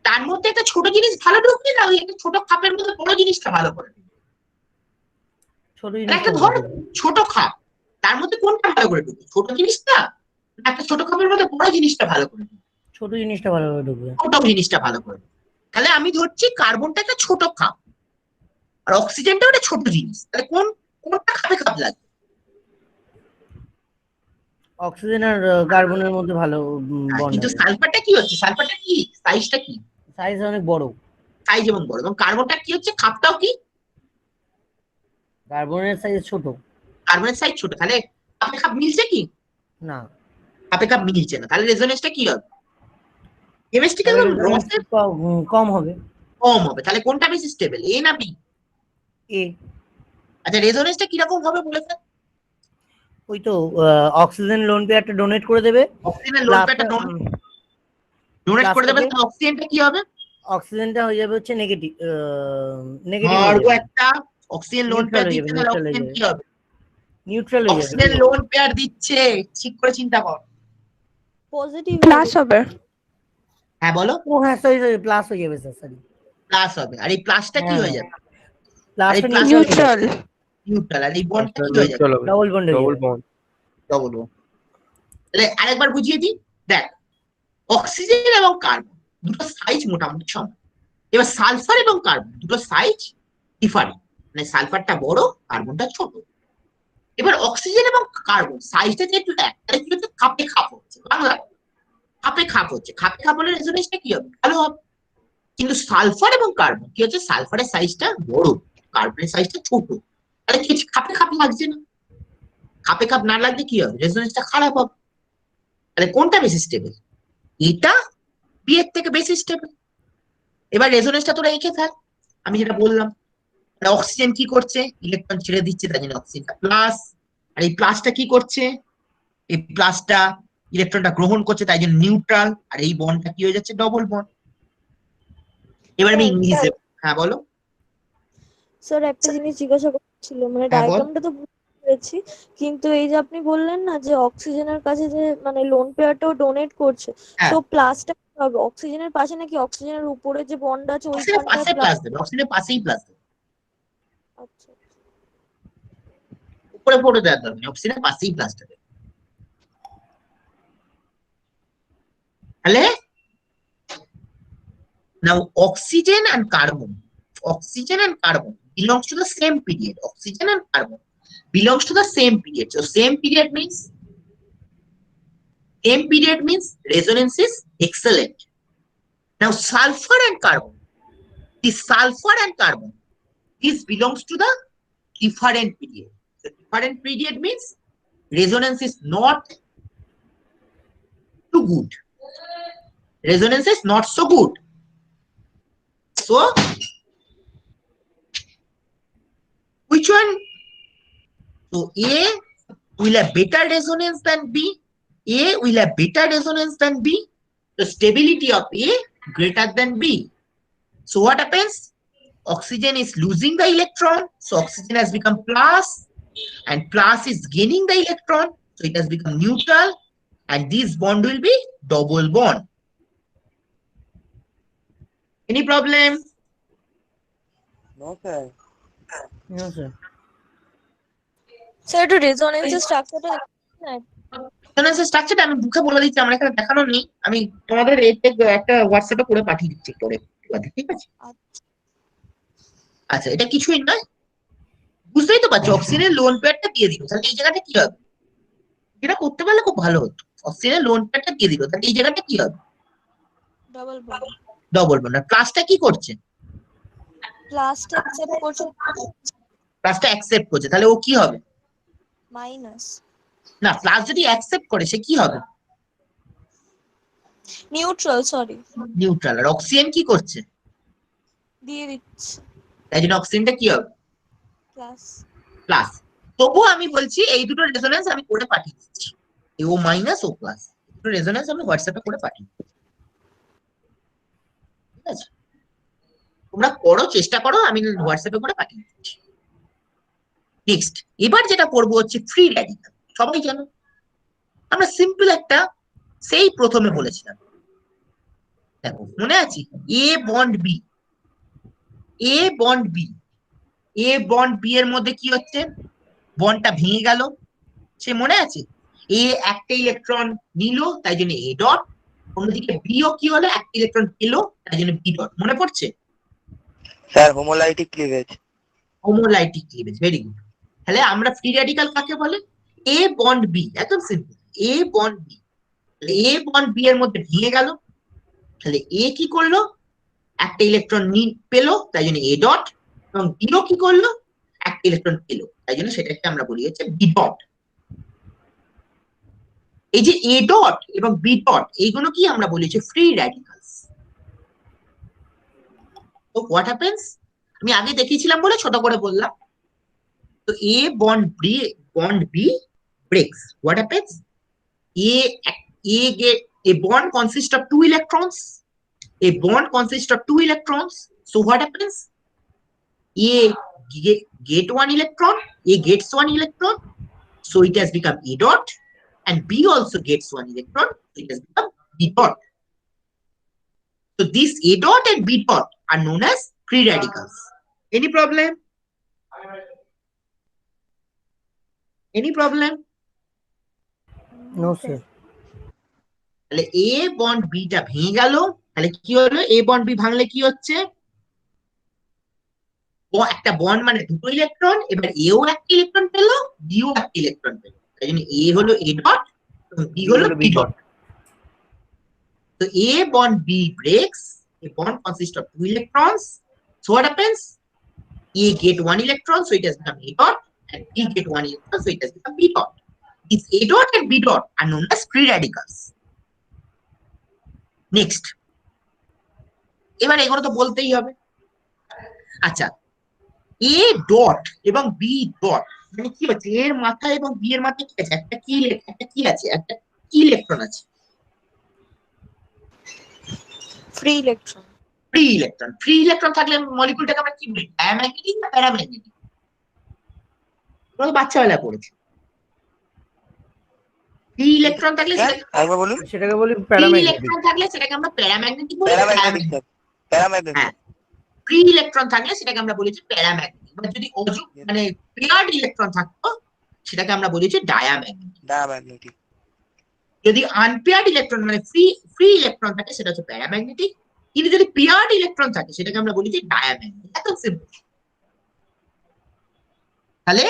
তার মধ্যে একটা ছোট জিনিস ভালো ঢুকবে না ওই একটা ছোট খাপের মধ্যে বড় জিনিসটা ভালো করে ঢুকবে? ছোট একটা জিনিসটা ধর ভালো হবে। ছোট খাপ, তার মধ্যে কোনটা ভালো করে ঢুকবে, ছোট জিনিসটা না একটা ছোট খাপের মধ্যে বড় জিনিসটা ভালো করে ঢুকবে? ছোট জিনিসটা ভালোভাবে ঢুকবে। ছোট জিনিসটা ভালো করে ঢুকবে। তাহলে আমি ধরছি কার্বনটা একটা ছোট খাপ আর অক্সিজেনটা একটা ছোট জিনিস, তাহলে কোনটা খাপে খাপ লাগবে? অক্সিজেন আর কার্বনের মধ্যে ভালো বন্ড কিন্তু হবে। সালফারটা কি হচ্ছে, সালফারটা কি সাইজটা কি, সাইজ অনেক বড়। সাইজ এবং বড়, এবং কার্বনটা কি হচ্ছে খাপটাও কি, কার্বনের সাইজ ছোট। কার্বনের সাইজ ছোট, তাহলে খাপে খাপ মিলছে কি, না, খাপে খাপ মিলছে না, তাহলে রেজোনেন্সটা কি হবে, কেমিস্ট্রিক্যাল তাহলে রেজোনেন্স রসের কম হবে। কম হবে, তাহলে কোনটা বেশি স্টেবল, এ না বি? এ। আচ্ছা রেজোনেন্সটা কিরকম হবে বলে ফেল, ওই তো অক্সিজেন লোন পেয়ারটা ডোনেট করে দেবে, অক্সিজেনের লোড পেয়ারটা ডোনেট করে দেবে, তাহলে অক্সিজেনটা কি হবে, অক্সিজেনটা হয়ে যাবে হচ্ছে নেগেটিভ, ধরবো একটা অক্সিজেন লোন পেয়ার দিচ্ছে, তাহলে নিউট্রাল হয়ে অক্সিজেন যাবে। কি হবে, নিউট্রাল হয়ে যাবে। অক্সিজেন লোন পেয়ার দিচ্ছে, ঠিক করে চিন্তা কর। পজিটিভ প্লাস হবে। হ্যাঁ বলো, ও হ্যাঁ, সরি সরি, প্লাস হয়ে যাবে স্যার, সরি। প্লাস হবে, আর এই প্লাসটা কি হ্যাঁ, হয়ে যাবে, প্লাসটা plus নিউট্রাল। নিউট্রাল, আর এই বন্ডটা কি হয়ে যাবে, নিউট্রাল হবে, ডাবল বন্ড হয়ে ডবল যাবে। বন্ড। Double bond. তাহলে আরেকবার বুঝিয়ে দিই, দেখ অক্সিজেন এবং কার্বন দুটো সাইজ মোটামুটি সমান, এবার সালফার এবং কার্বন দুটো সাইজ ডিফারেন্ট, মানে সালফারটা বড় কার্বনটা ছোট। এবার অক্সিজেন এবং কার্বন সাইজটা যেহেতু এক, তাহলে কি হচ্ছে খাপে খাপ হচ্ছে, বাংলা খাপে খাপ হচ্ছে, খাপে খাপ হলে রেজোনেন্সটা কি হবে, ভালো হবে। কিন্তু সালফার এবং কার্বন কি হচ্ছে, সালফারের সাইজটা বড় কার্বনের সাইজটা ছোট, তাহলে কি হচ্ছে খাপে খাপ লাগছে না, খাপে খাপ না লাগলে কি হবে, রেজোনেন্সটা খারাপ হবে। তাহলে কোনটা বেশি স্টেবল, এটা বি এর থেকে বেশি স্টেবল। এবার রেজোনেন্সটা তোরা এঁকে থাক, আমি যেটা বললাম, অক্সিজেন কি করছে, ইলেকট্রন ছেড়ে দিচ্ছে, তাই জন্য অক্সিজেনটা প্লাস, আর এই প্লাসটা কি করছে, এই প্লাসটা ইলেকট্রনটা গ্রহণ করছে, তাই জন্য নিউট্রাল, আর এই বন্ডটা কি হয়ে যাচ্ছে, ডবল বন্ড। এবার আমি ইংলিশে, হ্যাঁ বলো, স্যার একটা জিনিস জিজ্ঞাসা করছিল, মানে হ্যাঁ বল, ডায়াগ্রামটা তো বুঝতে পেরেছি, কিন্তু এই যে আপনি বললেন না যে অক্সিজেনের কাছে যে মানে লোন পেয়ারটাও ডোনেট করছে, হ্যাঁ তো প্লাসটা কি হবে অক্সিজেনের পাশে নাকি অক্সিজেনের উপরে যে বন্ড আছে অক্সিজেনের ওইখানটায় পাশে প্লাস? প্লাস দেবে, অক্সিজেনের পাশেই প্লাস দেবে, আচ্ছা, উপরে পড়ে দেওয়ার দরকার নেই, অক্সিজেনের পাশেই প্লাসটা দেবে। তাহলে now oxygen and carbon belongs to the same period, oxygen and carbon belongs to the same period, so same period means resonance is excellent. Now sulfur and carbon, this belongs to the different period, the different period means resonance is not too good, resonance is not so good, so which one, so A will have better resonance than B, A will have better resonance than B, the stability of A greater than B. So what happens, oxygen is losing the electron, so oxygen has become plus, and plus is gaining the electron, so it has become neutral, and this bond will be double bond. Any problem? No, sir. No, sir. Sir একটু রেজোনেন্সের স্ট্রাকচারটা রেজোনেন্সের স্ট্রাকচারটা আমি মুখে বলে দিচ্ছি, আমার এখানে দেখানো নেই, আমি তোমাদের এতে একটা হোয়াটসঅ্যাপে করে পাঠিয়ে দিচ্ছি পরে, ঠিক আছে? আচ্ছা, এটা কিছুই নয়, বুঝতেই তো পারছো, অক্সিজেনের লোন পেয়ারটা দিয়ে দিল, তাহলে এই জায়গাটা কি হবে? এটা করতে পারলে খুব ভালো হতো, অক্সিজেনের লোন পেয়ারটা দিয়ে দিল, তাহলে এই জায়গাটা কি হবে? Double bond. Double bond. আর প্লাসটা কি করছে? প্লাসটা অ্যাকসেপ্ট করছে প্লাসটা অ্যাকসেপ্ট করছে, তাহলে ও কি হবে? মাইনাস। না, প্লাস যদি অ্যাকসেপ্ট করে সে কি হবে? Neutral, sorry. নিউট্রাল। আর অক্সিজেন কি করছে? দিয়ে দিচ্ছে তাই জন্য অক্সিজেনটা কি হবে? প্লাস। প্লাস। তবুও আমি বলছি এই দুটো রেজোনেন্স আমি করে পাঠিয়ে দিচ্ছি, ও মাইনাস ও প্লাস, দুটো রেজোনেন্স আমি হোয়াটসঅ্যাপে করে পাঠিয়ে দিচ্ছি, ঠিক আছে? তোমরা করো, চেষ্টা করো, আমি হোয়াটসঅ্যাপে করে পাঠিয়ে দিচ্ছি। নেক্সট, এবার যেটা করবো হচ্ছে ফ্রি র্যাডিক্যাল। সবাই জানো আমরা সিম্পল একটা, সেই প্রথমে বলেছিলাম, দেখো মনে আছে, এ bond B, A bond B, A bond B এর মধ্যে কি হচ্ছে? বন্ডটা ভেঙে গেল, সে মনে আছে, এ একটা ইলেকট্রন নিল তাই জন্য এ ডট, অন্যদিকে বিও কি হলো, একটা ইলেকট্রন পেল তাই জন্য বি ডট। মনে পড়ছে? Sir homolytic cleavage. Homolytic cleavage, very good. তাহলে আমরা ফ্রি র্যাডিক্যাল কাকে বলে? এ বন্ড বি, একদম simple, A bond B. A bond B এর মধ্যে ভেঙে গেল, তাহলে এ কি করলো, একটা ইলেকট্রন পেলো তাই জন্য এ ডট, এবং বিও কি করলো, একটা ইলেকট্রন পেলো তাই জন্য সেটাকে আমরা বলি হচ্ছে বি ডট। এই যে এ ডট এবং বি ডট, এইগুলো কি আমরা বলি হচ্ছে ফ্রি র্যাডিক্যালস। তো হোয়াট হ্যাপেন্স, আমি আগে দেখিয়েছিলাম বলে ছোট করে বললাম। তো A bond B breaks. What happens? A bond consists of two electrons. A bond consists of two electrons. So what happens? A get one electron. A gets one electron. So it has become A dot. And B also gets one electron. So it has become B dot. So these A dot and B dot are known as free radicals. Any problem? Any problem? No sir. তাহলে এ bond B টা ভেঙে গেল, তাহলে কি হলো, এ bond B ভাঙলে কি হচ্ছে, ও একটা বন্ড মানে দুটো ইলেকট্রন, এবার এও একটা ইলেকট্রন পেলো, বিও একটা ইলেকট্রন পেলো, তাই জন্য এ হলো এ ডট এবং বি হলো বি ডট। তো A bond B breaks, a bond consists of two electrons. So what happens? A get one electron, so it has become A dot, and B get one electron, so it has become B dot. These A dot and B dot are known as free radicals. Next, এবার এগুলো তো বলতেই হবে। আচ্ছা, এ dot এবং B dot মানে কি হচ্ছে, এর মাথায় এবং বি এর মাথায় কি আছে, একটা কি আছে, একটা কি ইলেকট্রন আছে, free electron. Free electron. Free electron থাকলে মলিকুলটাকে আমরা কি বলি, ডায়াম্যাগনেটিক না প্যারাম্যাগনেটিক? তোমরা বাচ্চাবেলায় পড়েছো। ফ্রি ইলেকট্রন থাকলে একবার বলুন। সেটাকে বলি ফ্রি প্যারাম্যাগনেটিক। ইলেকট্রন থাকলে সেটাকে আমরা প্যারাম্যাগনেটিক বলি। Paramagnetic sir, paramagnetic. হ্যাঁ, ফ্রি ইলেকট্রন থাকলে সেটাকে আমরা বলি যে প্যারাম্যাগনেটিক। মানে যদি মানে পেয়ার্ড ইলেকট্রন থাকতো সেটাকে আমরা বলি যে ডায়াম্যাগনেটিক। ডায়াম্যাগনেটিক। যদি আনপেয়ার্ড ইলেকট্রন মানে ফ্রি ইলেকট্রন থাকে সেটা হচ্ছে প্যারাম্যাগনেটিক, কিন্তু যদি পেয়ার্ড ইলেকট্রন থাকে সেটাকে আমরা বলি যে ডায়াম্যাগনেটিক। একদম সিম্পল। তাহলে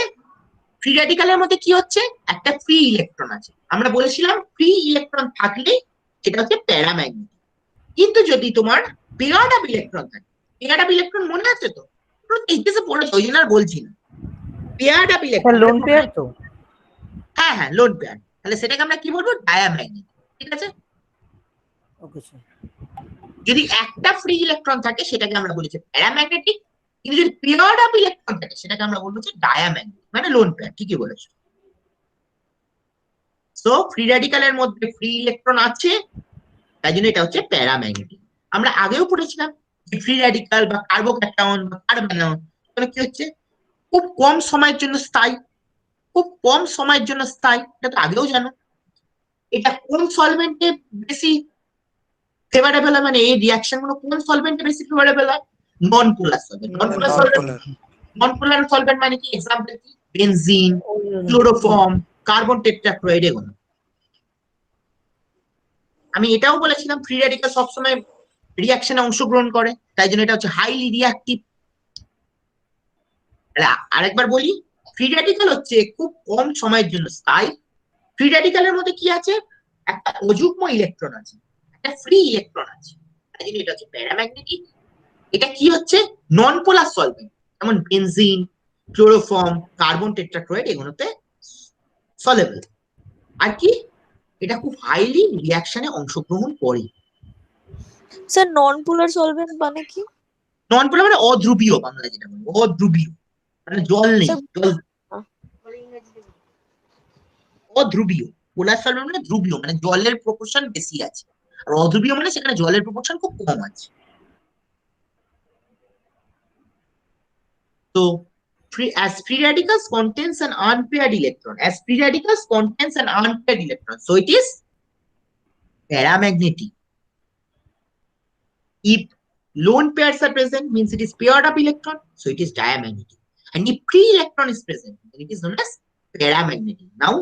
ফ্রি র্যাডিক্যালের মধ্যে কি হচ্ছে, একটা ফ্রি ইলেকট্রন আছে, আমরা বলেছিলাম ফ্রি ইলেকট্রন থাকলে সেটা হচ্ছে প্যারাম্যাগনেটিক। কিন্তু যদি তোমার পেয়ার্ড অফ ইলেকট্রন থাকে, পেয়ার্ড অফ ইলেকট্রন মনে আছে তো, এইচএসে পড়েছো, ওই জন্য আর বলছি না। Paired of electron, lone pair তো? হ্যাঁ হ্যাঁ, লোন পেয়ার, তাহলে সেটাকে আমরা কি বলবো, ডায়াম্যাগনেটিক। ঠিক আছে? Okay sir. যদি একটা ফ্রি ইলেকট্রন থাকে সেটাকে আমরা বলি যে প্যারাম্যাগনেটিক, কিন্তু যদি পেয়ার্ড অফ ইলেকট্রন থাকে সেটাকে আমরা বলবো যে ডায়াম্যাগনেটিক, মানে লোন পেয়ার। ঠিকই বলেছো। সো ফ্রি র্যাডিক্যালের মধ্যে ফ্রি ইলেকট্রন আছে তাই জন্য এটা হচ্ছে প্যারাম্যাগনেটিক। আমরা আগেও পড়েছিলাম যে ফ্রি র্যাডিক্যাল বা কার্বোক্যাটায়ন বা কার্বনায়ন তাহলে কি হচ্ছে, খুব কম সময়ের জন্য স্থায়ী, খুব কম সময়ের জন্য স্থায়ী, এটা তো আগেও জানো। এটা কোন সলভেন্টে বেশি ফেভারেবল হয়, মানে এই রিঅ্যাকশন গুলো কোন সলভেন্টে বেশি ফেভারেবল হয়, নন পোলার সলভেন্ট। নন পোলার সলভেন্ট মানে কি, এক্সাম্পল কি, বেনজিন, ক্লোরোফর্ম, কার্বন টেট্রাক্লোরাইড এগোনো। আমি এটাও বলেছিলাম ফ্রি রেডিক্যাল সবসময় রিয়াকশনে অংশগ্রহণ করে, তাই জন্য এটা হচ্ছে হাইলি রিয়াক্টিভ। আরেকবার বলি, ফ্রি রেডিক্যাল হচ্ছে খুব কম সময়ের জন্য স্থায়ী। ফ্রি রেডিক্যালের মধ্যে কি আছে, একটা অযুগ্ম ইলেকট্রন আছে, একটা ফ্রি ইলেকট্রন আছে, তাই জন্য এটা হচ্ছে প্যারাম্যাগনেটিক। এটা কি হচ্ছে, নন পোলার সলভেন্ট, যেমন বেনজিন, ক্লোরোফর্ম, কার্বন টেট্রাক্লোরাইড এগুলোতে সলেবল। আর কি, এটা খুব হাইলি রিয়াকশনে অংশগ্রহণ করে। স্যার নন পোলার সলভেন্ট মানে কি? নন পোলার মানে অধ্রুবীয়, বাংলা যেটা বলি অধ্রুবীয়, মানে জল নেই, স্যার জল অধ্রুবীয়। পোলার সলভেন্ট মানে ধ্রুবীয়, মানে জলের প্রপোর্শন বেশি আছে, আর অধ্রুবীয় মানে সেখানে জলের প্রপোর্শন খুব কম আছে। তো as free radicals contains an unpaired electron, as free radicals contains an unpaired electron, so it is paramagnetic. If lone pairs are present, means it is paired up electron, so it is diamagnetic. And if free electron is present, then it is known as paramagnetic. Now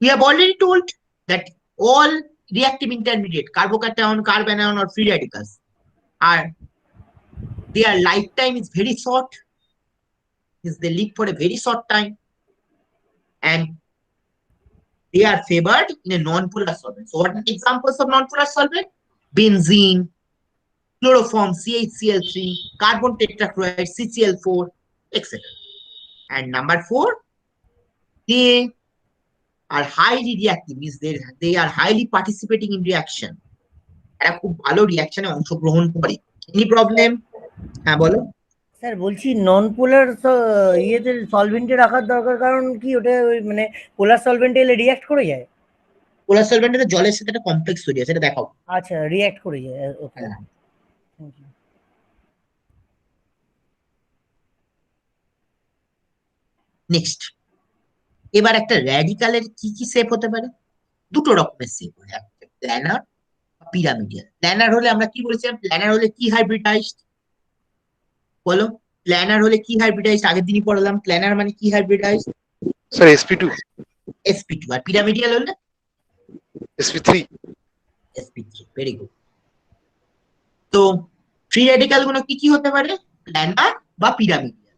we have already told that all reactive intermediate, carbocation, carbanion or free radicals are, their lifetime is very short, is they live for a very short time, and they are favored in a non-polar solvent. So what are the examples of non-polar solvent? Benzene, chloroform, CHCl3, carbon tetrachloride, CCl4, etc. And number 4, they are highly reactive, means they are highly participating in reaction. এরা খুব ভালো রিঅ্যাকশনে অংশগ্রহণ করে। Any problem? হ্যাঁ বলো। Sir বলছি নন পোলার ইয়েতে সলভেন্টে রাখার দরকার কারণ কি, ওটা ওই মানে পোলার সলভেন্টে এলে রিঅ্যাক্ট করে যায়? পোলার সলভেন্টে জলের সাথে একটা কমপ্লেক্স তৈরি আছে, এটা দেখাও। আচ্ছা, রিঅ্যাক্ট করে যায়, ওকে। হ্যাঁ। নেক্সট, এবার একটা র্যাডিক্যালের কি কি শেপ হতে পারে? দুটো রকমের শেপ হয়, একটা প্ল্যানার বা পিরামিডিয়াল। প্ল্যানার হলে আমরা কি বলেছিলাম, প্ল্যানার হলে কি হাইব্রিডাইজড বলো, প্ল্যানার হলে কি হাইব্রিডাইজড, আগের দিনই পড়লাম প্ল্যানার মানে কি হাইব্রিডাইজড, স্যার sp2 sp2। আর পিরামিডিয়াল হলে sp3 sp3। Very good. তো ফ্রি রেডিক্যাল গুলো কি কি হতে পারে, প্ল্যানার বা পিরামিডিয়াল।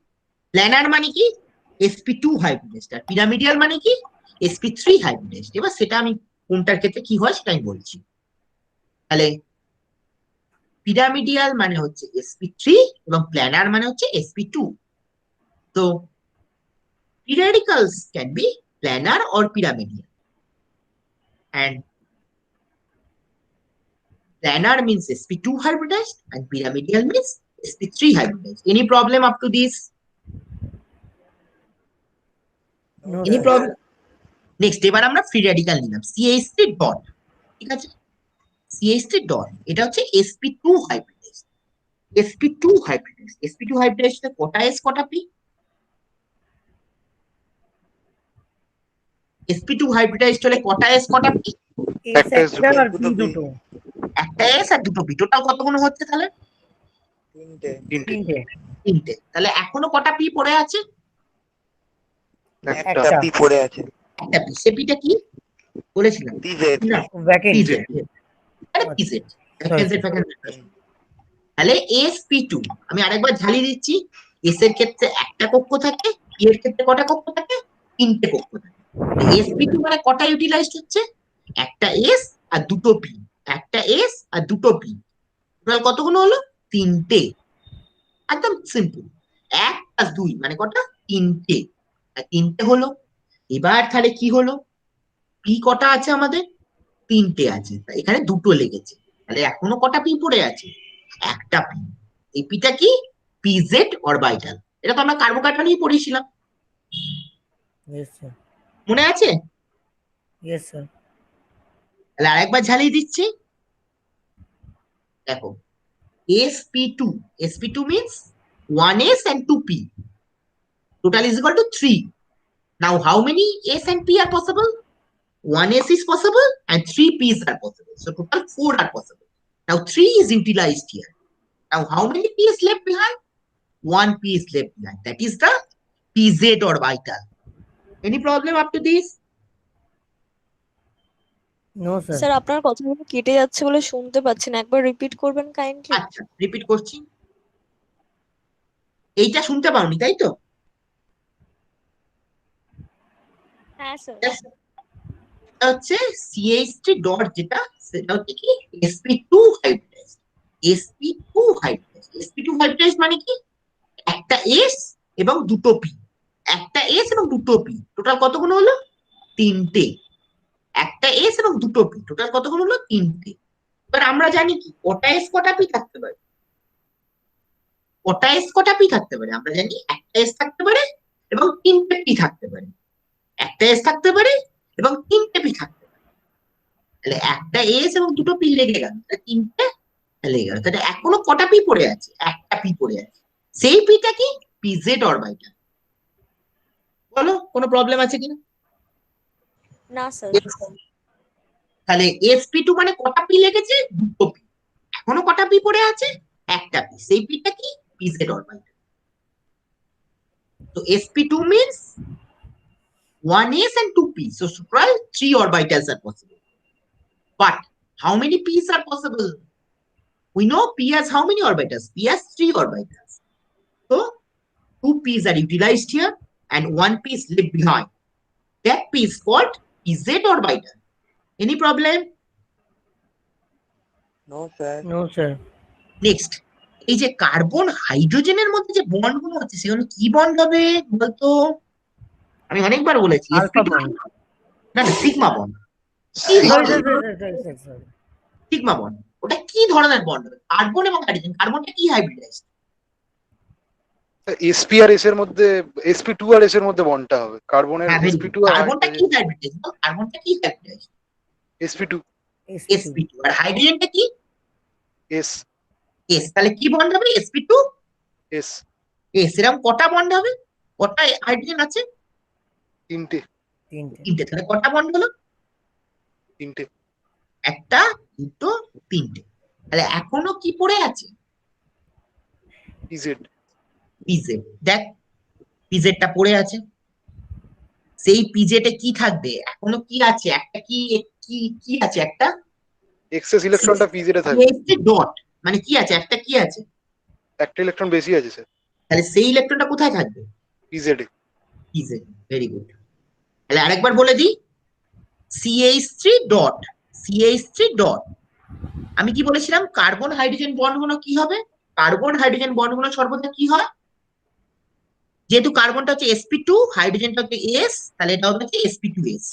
প্ল্যানার মানে কি sp2 হাইব্রিডাইজড, আর পিরামিডিয়াল মানে কি sp3 হাইব্রিডাইজড। এবার সেটা আমি কোনটার ক্ষেত্রে কি হয় সেটা আমি বলছি। তাহলে পিরামিডিয়াল মানে হচ্ছে sp3 এবং প্ল্যানার মানে হচ্ছে sp2। তো free radicals can be planar or pyramidal, and planar means sp2 hybridized and pyramidal means sp3 hybridized. Any problem up to this? No, Any sir. problem? Next, এবার আমরা ফ্রি রেডিক্যাল নিলাম CH3 dot, ঠিক আছে, CH3 dot এটা হচ্ছে sp2 hybridized, sp2 hybridized, sp2 hybridized কটা s কটা p? sp2 hybridized হলে কটা s কটা p? এস একটা একটা আর দুটো পি P। দুটো, একটা s আর দুটো p, টোটাল কতগুলো হচ্ছে তাহলে? তিনটে। তিনটে। তিনটে। তাহলে এখনো কটা p পড়ে আছে? একটা একটা P পড়ে আছে। একটা p। সে p টা কি বলেছিলাম? PZ। না, ভ্যাকেন্ট। PZ, আরে PZ, তাহলে sp2 আমি আরেকবার ঝালিয়ে দিচ্ছি। s এর ক্ষেত্রে একটা কক্ষ থাকে, p এর ক্ষেত্রে কটা কক্ষ থাকে? তিনটে কক্ষ থাকে। sp2 মানে কটা ইউটিলাইজড হচ্ছে? একটা s আর দুটো p, একটা s আর দুটো p, টোটাল কতগুলো হলো? তিনটে। একদম সিম্পল, 1+2 মানে কটা? তিনটে। আর তিনটে হলো। এবার তাহলে কি হলো, পি কটা আছে আমাদের? তিনটে আছে, এখানে দুটো লেগেছে, তাহলে এখনো কটা পি পড়ে আছে? একটা পি। এই পিটা কি পিজেড অরবিটাল, এটা তো আমরা কার্বোকার্বনেই পড়েছিলাম, ইয়েস স্যার, মনে আছে? Yes sir. তাহলে আরেকবার ঝালিয়ে দিচ্ছি, দেখো sp2, sp2 means 1s and 2p, total is equal to 3. Now how many s and p are possible? 1s is possible and 3 p's are possible, so total 4 are possible. Now 3 is utilized here. Now how many p is left behind? 1 p is left behind, that is the pz orbital. Any problem up to this? No sir. Sir আপনার কথাগুলো কেটে যাচ্ছে বলে শুনতে পাচ্ছি না, একবার repeat করবেন কাইন্ডলি। আচ্ছা, রিপিট করছি। এইটা শুনতে পাওনি তাই তো? হ্যাঁ স্যার। এটা হচ্ছে CH3 ডট, যেটা সেটা হচ্ছে কি sp2 hybridise. sp2 hybridise, sp2 hybridise মানে কি? একটা S এবং দুটো P, একটা S এবং দুটো P, টোটাল কতগুলো হলো? তিনটে। একটা S এবং দুটো P, টোটাল কতগুলো হলো? তিনটে। এবার আমরা জানি কি কটা S কটা P থাকতে পারে? কটা S কটা P থাকতে পারে আমরা জানি, একটা S থাকতে পারে এবং তিনটে P থাকতে পারে। একটা S থাকতে পারে এবং তিনটে P থাকতে পারে। তাহলে একটা S এবং দুটো P লেগে গেল, তাহলে তিনটে লেগে গেল। তাহলে এখনো কটা P পড়ে আছে? একটা P পড়ে আছে। সেই Pটা কি? PZ orbital. বলো কোনো প্রবলেম আছে কিনা? না স্যার। তাহলে sp2 মানে কটা P লেগেছে? দুটো P। এখনো কটা P পড়ে আছে? একটা P। সেই Pটা কি? PZ orbital. তো sp2 means 1s and 2p. So total 3 orbitals are possible. But how many p's are possible? We know p has how many orbitals? P has 3 orbitals. So 2 p's are utilized here and 1 p is left behind. That p is called pz orbital. Any problem? No sir. No sir. Next, এই যে carbon হাইড্রোজেনের মধ্যে যে bond গুলো আছে সেগুলো কি bond হবে বলতো? আমি অনেকবার বলেছি আলফা sp2 বন্ড। না না, সিগমা বন্ড। কি সরি ধরনের স্যার। Sigma bond? ওটা কি ধরনের বন্ড হবে? কার্বন এবং হাইড্রোজেন, কার্বনটা কি হাইব্রিডাইজ? এসপি আর এস এর মধ্যে, sp2 আর এস এর মধ্যে বন্ডটা হবে কার্বনের, হ্যাঁ, ভেরি গুড। sp2 আর কার্বনটা কি হাইব্রিডাইজ? কার্বনটা কি হাইব্রিডাইজ? sp2 sp2। আর হাইড্রোজেনটা কি? s s। তাহলে কি বন্ড হবে? sp2 s s। এরকম কটা বন্ড হবে? কটা হাইড্রোজেন আছে? তিনটে তিনটে। তাহলে কটা বন্ড হলো? তিনটে একটা, দুটো, তিনটে। তাহলে এখনো কি পড়ে আছে? pz PZ. দেখ, পিজেডটা পড়ে আছে। সেই পিজেডে কি থাকবে? এখনো কি আছে? একটা কি কি কি আছে? একটা এক্সেস ইলেকট্রনটা pz এ থাকবে। ডট মানে কি আছে? একটা কি আছে? একটা ইলেকট্রন বেশি আছে স্যার তাহলে সেই ইলেকট্রনটা কোথায় থাকবে? pz এ। পিজেড। Very good. তাহলে আরেকবার বলে দিই, CH3 ডট, CH3 ডট। আমি কি বলেছিলাম? কার্বন হাইড্রোজেন বন্ডগুলো কি হবে? কার্বন হাইড্রোজেন বন্ডগুলো সর্বদা কি হয়? যেহেতু কার্বনটা হচ্ছে sp2, হাইড্রোজেনটা হচ্ছে s, তাহলে এটা হবে হচ্ছে sp2s।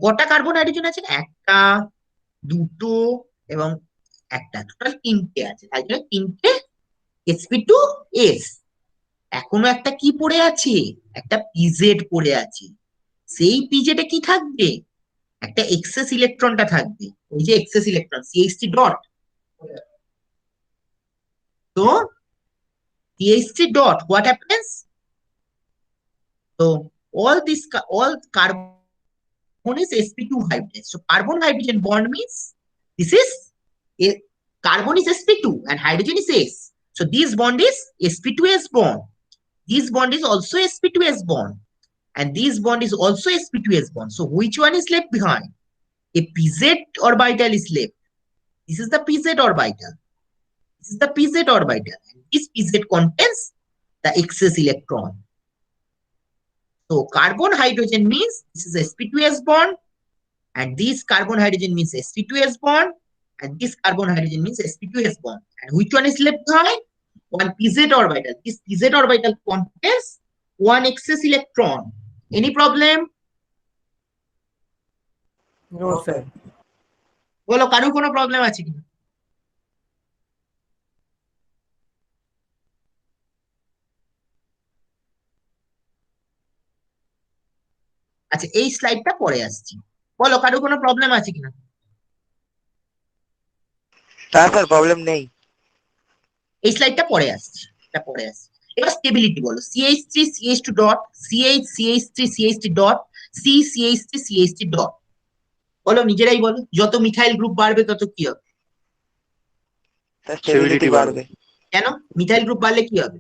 কটা কার্বন হাইড্রোজেন আছে? একটা, দুটো এবং একটা, টোটাল তিনটে আছে। তাই জন্য তিনটে sp2s। এখনো একটা কি পড়ে আছে? একটা পিজেড পড়ে আছে। সেই পিজেডে কি থাকবে? একটা এক্সেস ইলেকট্রনটা থাকবে, ওই যে এক্সেস ইলেকট্রন CH3 ডট। তো CH3 dot, what happens? So all carbon is sp2 hybrid. So carbon hydrogen bond means this is a carbon is sp2 and hydrogen is s. So this bond is sp2s bond. This bond is also sp2s bond. And this bond is also sp2s bond. So which one is left behind? A pz orbital is left. This is the pz orbital. This is the pz orbital. And this pz contains the excess electron. So carbon hydrogen means this is sp2s bond, and this carbon hydrogen means sp2s bond, and this carbon hydrogen means sp2s bond. And which one is left behind? One pz orbital. This pz orbital contains one excess electron. Any problem? No sir. বলো কারো কোনো problem আছে কিনা? আচ্ছা, এই স্লাইডটা পরে আসছি। বলো কারো কোনো প্রবলেম আছে কিনা? না স্যার, প্রবলেম নেই। এই স্লাইডটা পরে আসছি, এটা পরে আসছি। এবার স্টেবিলিটি বলো। CH3 CH2 dot, CH CH3 CH3 dot, C CH3 CH3 dot. বলো নিজেরাই বলো, যত মিথাইল গ্রুপ বাড়বে তত কি হবে? স্যার স্টেবিলিটি বাড়বে। কেন? মিথাইল গ্রুপ বাড়লে কি হবে?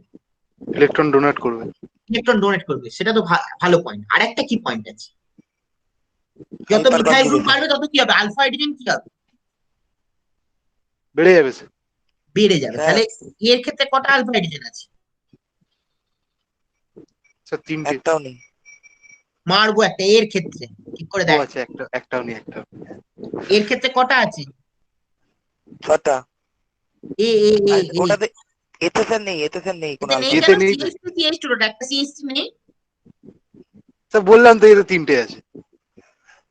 ইলেকট্রন ডোনেট করবে। ইলেকট্রন ডোনেট করবে, সেটা তো ভালো পয়েন্ট। আর একটা কি পয়েন্ট আছে, যত হাইপার মিথাইল গ্রুপ কনজুগেশন। বাড়বে তত কি হবে, আলফা হাইড্রোজেন কি হবে, বেড়ে যাবে স্যার। বেড়ে যাবে। স্যার তাহলে এর ক্ষেত্রে কটা আলফা হাইড্রোজেন আছে? স্যার 3টে। একটাও নেই। মারবো একটা, এর ক্ষেত্রে ঠিক করে ও দেখ, আচ্ছা, একটাও নেই, একটাও। এর ক্ষেত্রে কটা আছে? 6টা। এ এ এ আর এ ওটাতে এতে স্যার নেই, এতে স্যার নেই কোনো এতে নেই আলফা। এতে কেন? নেই তো। সিএইচ টু সিএইচ টু একটা সিএইচ নেই। স্যার বললাম তো এতে 3টে আছে।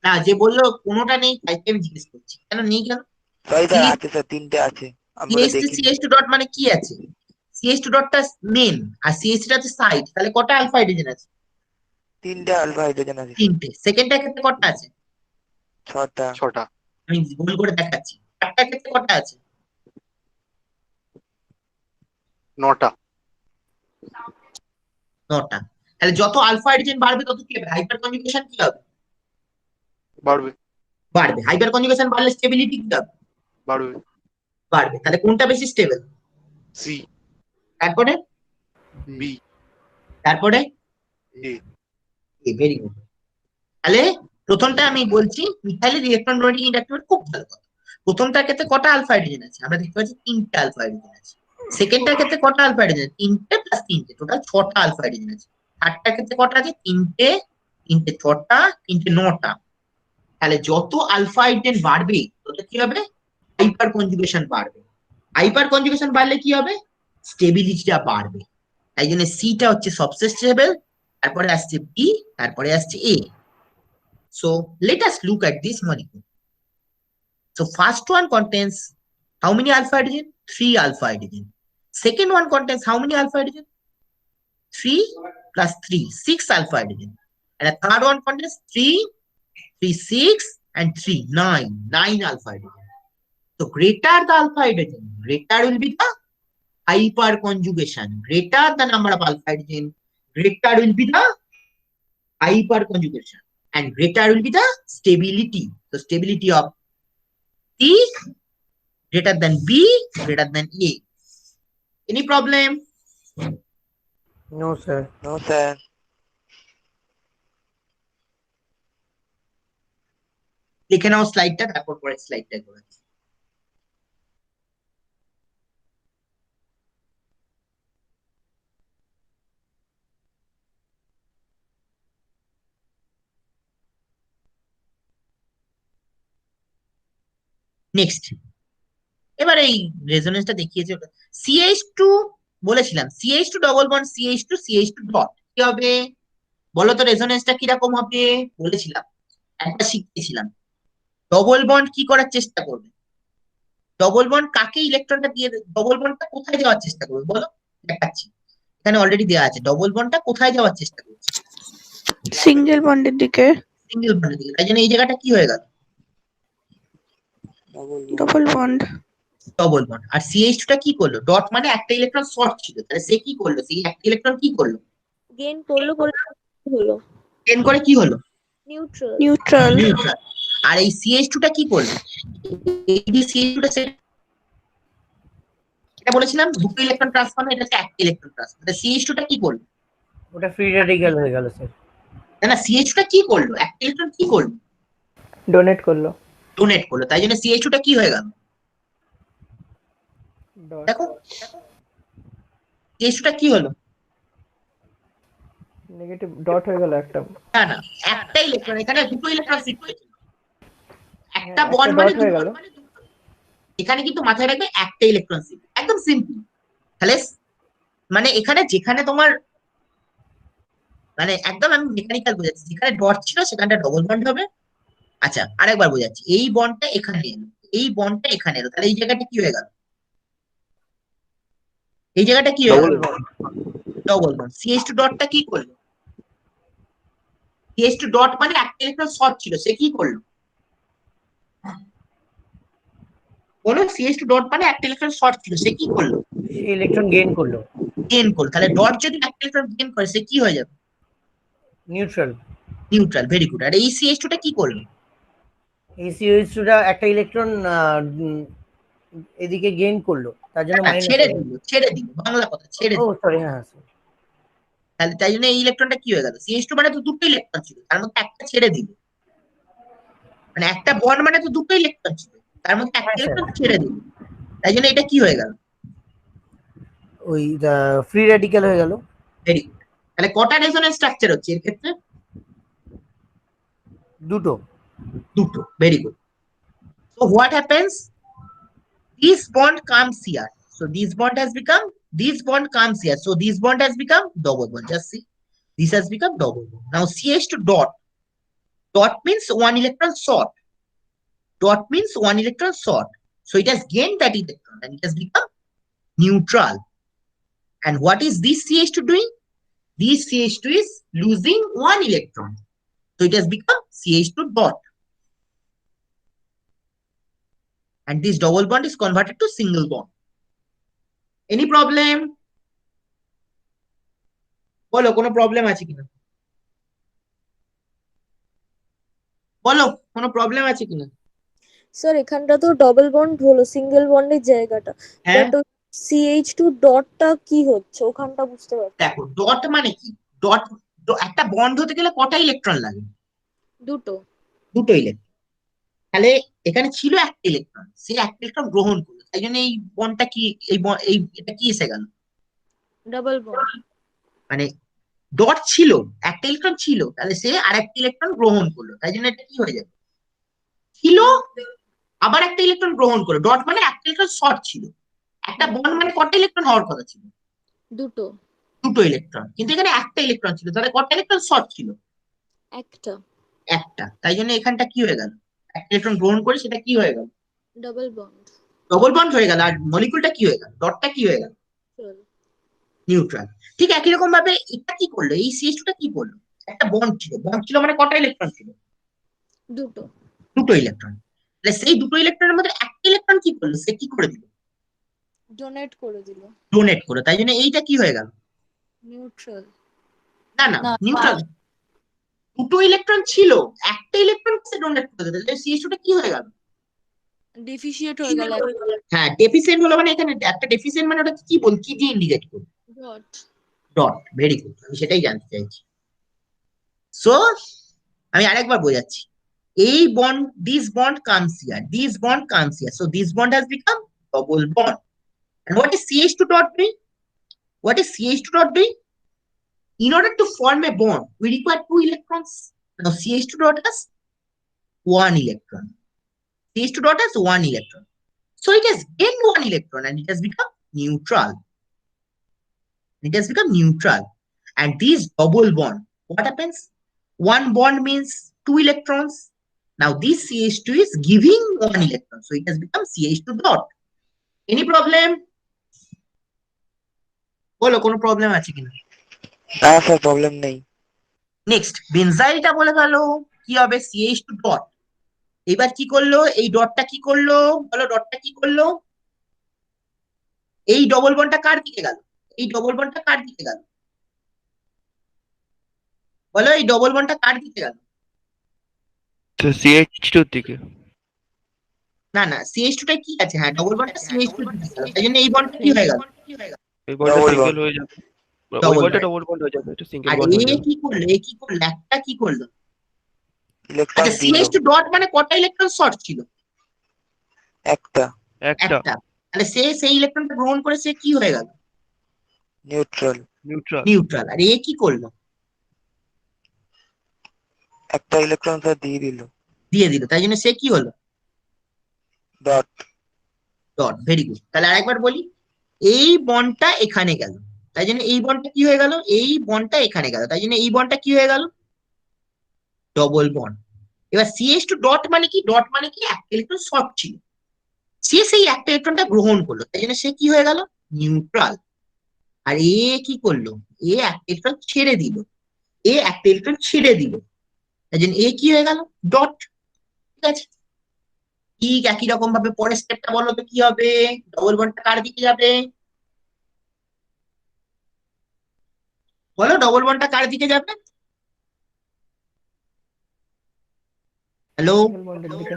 না, যে বললো কোনোটা নেই তাইকে আমি জিজ্ঞেস করছি কেন নেই কেন। সরি স্যার, আছে স্যার, 3টে আছে, আমি ওটা সিএইচ টু দেখিনি। সিএইচ টু ডট মানে কি আছে? সিএইচ টু ডটটা মেন আর সিএইচ টা হচ্ছে সাইড, তাহলে কটা আলফা হাইড্রোজেন আছে? 3টে আলফা হাইড্রোজেন আছে স্যার। তিনটে। সেকেন্ডটার ক্ষেত্রে কটা আছে? 6টা। 6টা। আমি ভুল করে দেখাচ্ছি। চারটার ক্ষেত্রে কটা আছে? 9টা। 9টা। তাহলে যত আলফা হাইড্রোজেন বাড়বে তত কি হবে, হাইপার কনজুগেশন কি হবে? বাড়বে। বাড়বে। হাইপার কনজুগেশন বাড়লে স্টেবিলিটি কি হবে? বাড়বে। বাড়বে। তাহলে কোনটা বেশি স্টেবল? সি। তারপরে বি। তারপরে এ। Very good. তাহলে প্রথমটা আমি বলছি মিথাইলের ইলেকট্রন ডোনেটিং ইন্ডাক্টর খুব ভালো কথা। প্রথমটার ক্ষেত্রে কটা আলফা হাইড্রোজেন আছে? আমরা দেখতে পাচ্ছি 3টে আলফা হাইড্রোজেন আছে। সেকেন্ডটার ক্ষেত্রে কটা আলফা হাইড্রোজেন? 3টে প্লাস 3টে, টোটাল 6টা আলফা হাইড্রোজেন আছে। থার্ডটার ক্ষেত্রে কটা আছে? 3টে, 3টে 6টা, 3টে 9টা। তাহলে যত আলফা হাইড্রোজেন বাড়বে তত কি হবে, হাইপার কনজুগেশন বাড়বে। হাইপার কনজুগেশন বাড়লে কি হবে, স্টেবিলিটিটা বাড়বে। তাই জন্য সিটা হচ্ছে সবচেয়ে স্টেবল, তারপরে আসছে বি, তারপরে আসছে এ। So let us look at this molecule. So first one contains how many alpha hydrogen? 3 alpha hydrogen. Second one contains how many alpha hydrogen? 3 plus 3, 6 alpha hydrogen. And the third one contains 3, 3, 6 and 3, 9, 9 alpha hydrogen. So greater the alpha hydrogen, greater will be the hyper conjugation. Greater the number of alpha hydrogen, greater will be the hyper conjugation. And greater will be the stability. So stability of C greater than B greater than A. Any problem? No sir. No sir. লিখে নাও স্লাইডটা, তারপর পরের স্লাইডটা করে। Next, এবার এই রেজোনেন্সটা দেখিয়েছে ওটা CH2 বলেছিলাম, CH2 double bond CH2 CH2 dot কি হবে বলো তো, রেজোনেন্সটা কিরকম হবে বলেছিলাম, একটা শিখিয়েছিলাম। ডবল বন্ড কি করার চেষ্টা করবে, ডবল বন্ড কাকে ইলেকট্রনটা দিয়ে, ডবল বন্ডটা কোথায় যাওয়ার চেষ্টা করবে বলো, দেখাচ্ছি। এখানে অলরেডি দেওয়া আছে, ডবল বন্ডটা কোথায় যাওয়ার চেষ্টা করছে, সিঙ্গেল বন্ডের দিকে। সিঙ্গেল বন্ডের দিকে। তাই জন্য এই জায়গাটা কি হয়ে গেল, ডবল বন্ড। Double bond. আর CH2 টা কি করলো, ডট মানে একটা ইলেকট্রন শর্ট ছিল, তাহলে সে কি করলো, সেই একটা ইলেকট্রন কি করলো, গেইন করলো, করে হলো টেন করে কি হলো, নিউট্রাল। নিউট্রাল। নিউট্রাল। আর এই CH2 টা কি করলো, এই যে CH2 টা এটা বলেছিলাম দুটো ইলেকট্রন ট্রান্সফার, এটা হচ্ছে একটা ইলেকট্রন ট্রান্সফার। তাহলে CH2 টা কি করলো, ওটা ফ্রি রেডিক্যাল হয়ে গেল স্যার। না CH2 টা কি করলো, একটা ইলেকট্রন কি করলো, ডোনেট করলো। ডোনেট করলো। তাই জন্য CH2 টা কি হয়ে গেল, দেখো CH2 টা কি হলো, নেগেটিভ ডট হয়ে গেল একটা। না না, একটা ইলেকট্রন, এখানে দুটো ইলেকট্রন ফিট হয়েছে, একটা একটা বন্ড মানে dot হয়ে গেল। এখানে কিন্তু মাথায় রাখবে একটা ইলেকট্রন ফিট, একদম সিম্পল। তাহলে মানে এখানে যেখানে তোমার মানে একদম আমি মেকানিক্যাল বোঝাচ্ছি, যেখানে ডট ছিল সেখানটা ডবল বন্ড হবে। আচ্ছা আরেকবার বোঝাচ্ছি, এই বন্ডটা এখানে এলো, এই বন্ডটা এখানে এলো, তাহলে এই জায়গাটা কি হয়ে গেল, এই জায়গাটা কি হয়ে গেল, ডবল বন্ড। CH2 ডটটা কি করলো, CH2 ডট মানে একটা ইলেকট্রন শর্ট ছিল, সে কি করলো বলো, CH2 ডট মানে একটা ইলেকট্রন শর্ট ছিল, সে কি করলো, সে ইলেকট্রন গেইন করলো। গেইন করলো। তাহলে ডট যদি একটা ইলেকট্রন গেইন করে সে কি হয়ে যাবে, নিউট্রাল। নিউট্রাল। Very good. আর এই CH2 টা কি করলো, এই সিওএইচটা একটা ইলেকট্রন এদিকে গেইন করলো, তার জন্য না, মাইনাস। ছেড়ে দিল, ছেড়ে দিল, বাংলা কথা ছেড়ে ও দিল। সরি, হ্যাঁ স্যার। তাহলে তাই জন্য এই ইলেকট্রনটা কি হয়ে গেল, CH2 মানে তো দুটো ইলেকট্রন ছিল, তার মধ্যে একটা ছেড়ে দিল, মানে একটা বন্ড মানে তো দুটো ইলেকট্রন ছিল, তার মধ্যে একটা হ্যাঁ, স্যার। ইলেকট্রন ছেড়ে দিল, তাই জন্য এটা কি হয়ে গেল, ওই ফ্রি রেডিক্যাল হয়ে গেল। Very good. তাহলে কটা রেজোনেন্স স্ট্রাকচার হচ্ছে এর ক্ষেত্রে, দুটো। দুটো, very good. So what happens, this bond comes here, so this bond has become, this bond comes here, so this bond has become double bond, just see, this has become double bond. Now CH2 dot, dot means one electron short, dot means one electron short, so it has gained that electron and it has become neutral. And what is this CH2 doing, this CH2 is losing one electron, so it has become CH2 dot, and this double bond is converted to single bond. Any problem? বলো কোনো problem আছে কিনা, বলো কোনো problem আছে কিনা। Sir এখানটা তো ডবল বন্ড হলো সিঙ্গেল বন্ডের জায়গাটা, হ্যাঁ, বাট CH2 ডটটা কি হচ্ছে ওখানটা বুঝতে পারছি দেখো ডট মানে কি, ডট, একটা বন্ড হতে গেলে কটা ইলেকট্রন লাগে, দুটো দুটো ইলেকট্রন, তাহলে এখানে ছিল একটা ইলেকট্রন, সে একটা ইলেকট্রন গ্রহণ করলো, তাই জন্য এই বন্ডটা কি, এই এটা কি এসে গেল, ডাবল বন্ড। মানে ডট ছিল, একটা ইলেকট্রন ছিল, তাহলে সে আরেকটা ইলেকট্রন গ্রহণ করলো, তাই জন্য এটা কি হয়ে যাবে, ছিল আবার একটা ইলেকট্রন গ্রহণ করলো, ডট মানে একটা ইলেকট্রন শর্ট ছিল, একটা বন্ড মানে কটা ইলেকট্রন হওয়ার কথা ছিল, দুটো। দুটো ইলেকট্রন, কিন্তু এখানে একটা ইলেকট্রন ছিল, তাহলে কটা ইলেকট্রন শর্ট ছিল, একটা। একটা, তাই জন্য এখানটা কি হয়ে গেল, একটা ইলেকট্রন গ্রহণ করে সেটা কি হয়ে গেল, ডাবল বন্ড। ডবল বন্ড হয়ে গেল, আর মলিকুলটা কি হয়ে গেল, ডটটা কি হয়ে গেল, নিউট্রাল। ঠিক একই রকম ভাবে এটা কি করলো, এই CH2 টা কি করলো, একটা বন্ড ছিল, বন্ড ছিল মানে কটা ইলেকট্রন ছিল, দুটো। দুটো ইলেকট্রন, তাহলে সেই দুটো ইলেকট্রনের মধ্যে একটা ইলেকট্রন কি করলো, সে কি করে দিল, ডোনেট করে দিল। ডোনেট করে, তাই জন্য এইটা কি হয়ে গেল, নিউট্রাল। না না না, নিউট্রাল, দুটো ইলেকট্রন ছিল, একটা ইলেকট্রন সে ডোনেট করে দিল, তাহলে CH2 টা কি হয়ে গেল, ডিফিশিয়েট হয়ে গেল। হ্যাঁ ডেফিসিয়েন্ট হলো, মানে এখানে একটা ডেফিসিয়েন্ট মানে ওটা কি বল, কি দিয়ে ইন্ডিকেট করবে, ডট। ডট, ভেরি গুড, আমি সেটাই জানতে চাইছি। সো আমি আরেকবার বোঝাচ্ছি, এই bond, this bond comes here, this bond comes here, so this bond has become double bond, and what is CH2 dot doing, what is CH2 dot doing, in order to form a bond we require two electrons, now CH2 dot has one electron, CH2 dot has one electron, so it has gained one electron and it has become neutral, it has become neutral. And this double bond, what happens, one bond means two electrons, now this CH2 is giving one electron, so it has become CH2 dot. Any problem, বলো কোনো problem আছে কিনা। না sir problem নেই। Next বেনজাইলটা বলে গেল কি হবে, CH2 ডট, এবার কি করলো, এই ডটটা কি করলো, বলো ডটটা কি করলো, এই ডবল বন্ডটা কার দিকে গেল, এই ডবল বন্ডটা কার দিকে গেল, বলো এই ডবল বন্ডটা কার দিকে গেল, তো CH2 এর দিকে। না না CH2 টা কি আছে, হ্যাঁ ডবল বন্ডটা CH2 এর দিকে গেল, তাই জন্য এই বন্ডটা কি হয়ে গেল, এই বলটা Double সিঙ্গেল bond. হয়ে যাবে, ওই Double বলটা bond. ডবল বন্ড হয়ে যাবে, এটা সিঙ্গেল আর বন্ড হয়ে এ যাবে। কি করলো, এ কি করলো, একটা কি করলো, ইলেকট্রন আচ্ছা দিল CH2 ডট মানে কটা ইলেকট্রন শর্ট ছিল, একটা, একটা একটা, তাহলে সে সেই ইলেকট্রনটা গ্রহণ করে সে কি হয়ে গেল, নিউট্রাল। নিউট্রাল। নিউট্রাল। আর এ কি করলো, একটা ইলেকট্রন স্যার দিয়ে দিল দিয়ে দিল, তাই জন্য সে কি হলো, ডট। Dot, very good. তাহলে আরেকবার বলি, এই বন্ডটা এখানে গেল, তাই জন্য এই বন্ডটা কি হয়ে গেল, এই বন্ডটা এখানে গেল, তাই জন্য এই বন্ডটা কি হয়ে গেল, ডবল বন্ড। এবার CH2 ডট মানে কি, ডট মানে কি একটা ইলেকট্রন শর্ট ছিল, সে সেই একটা ইলেকট্রনটা গ্রহণ করলো, তাই জন্য সে কি হয়ে গেল, নিউট্রাল। আর এ কি করলো, এ একটা ইলেকট্রন ছেড়ে দিল, এ একটা ইলেকট্রন ছেড়ে দিল, তাই জন্য এ কি হয়ে গেল, ডট। ঠিক আছে, ঠিক একই রকম ভাবে পরের স্টেপটা বলো তো কি হবে, ডবল বন্ডটা কার দিকে যাবে, বলো ডবল বন্ডটা কার দিকে যাবে, হ্যালো, সিঙ্গেল বন্ডের দিকে,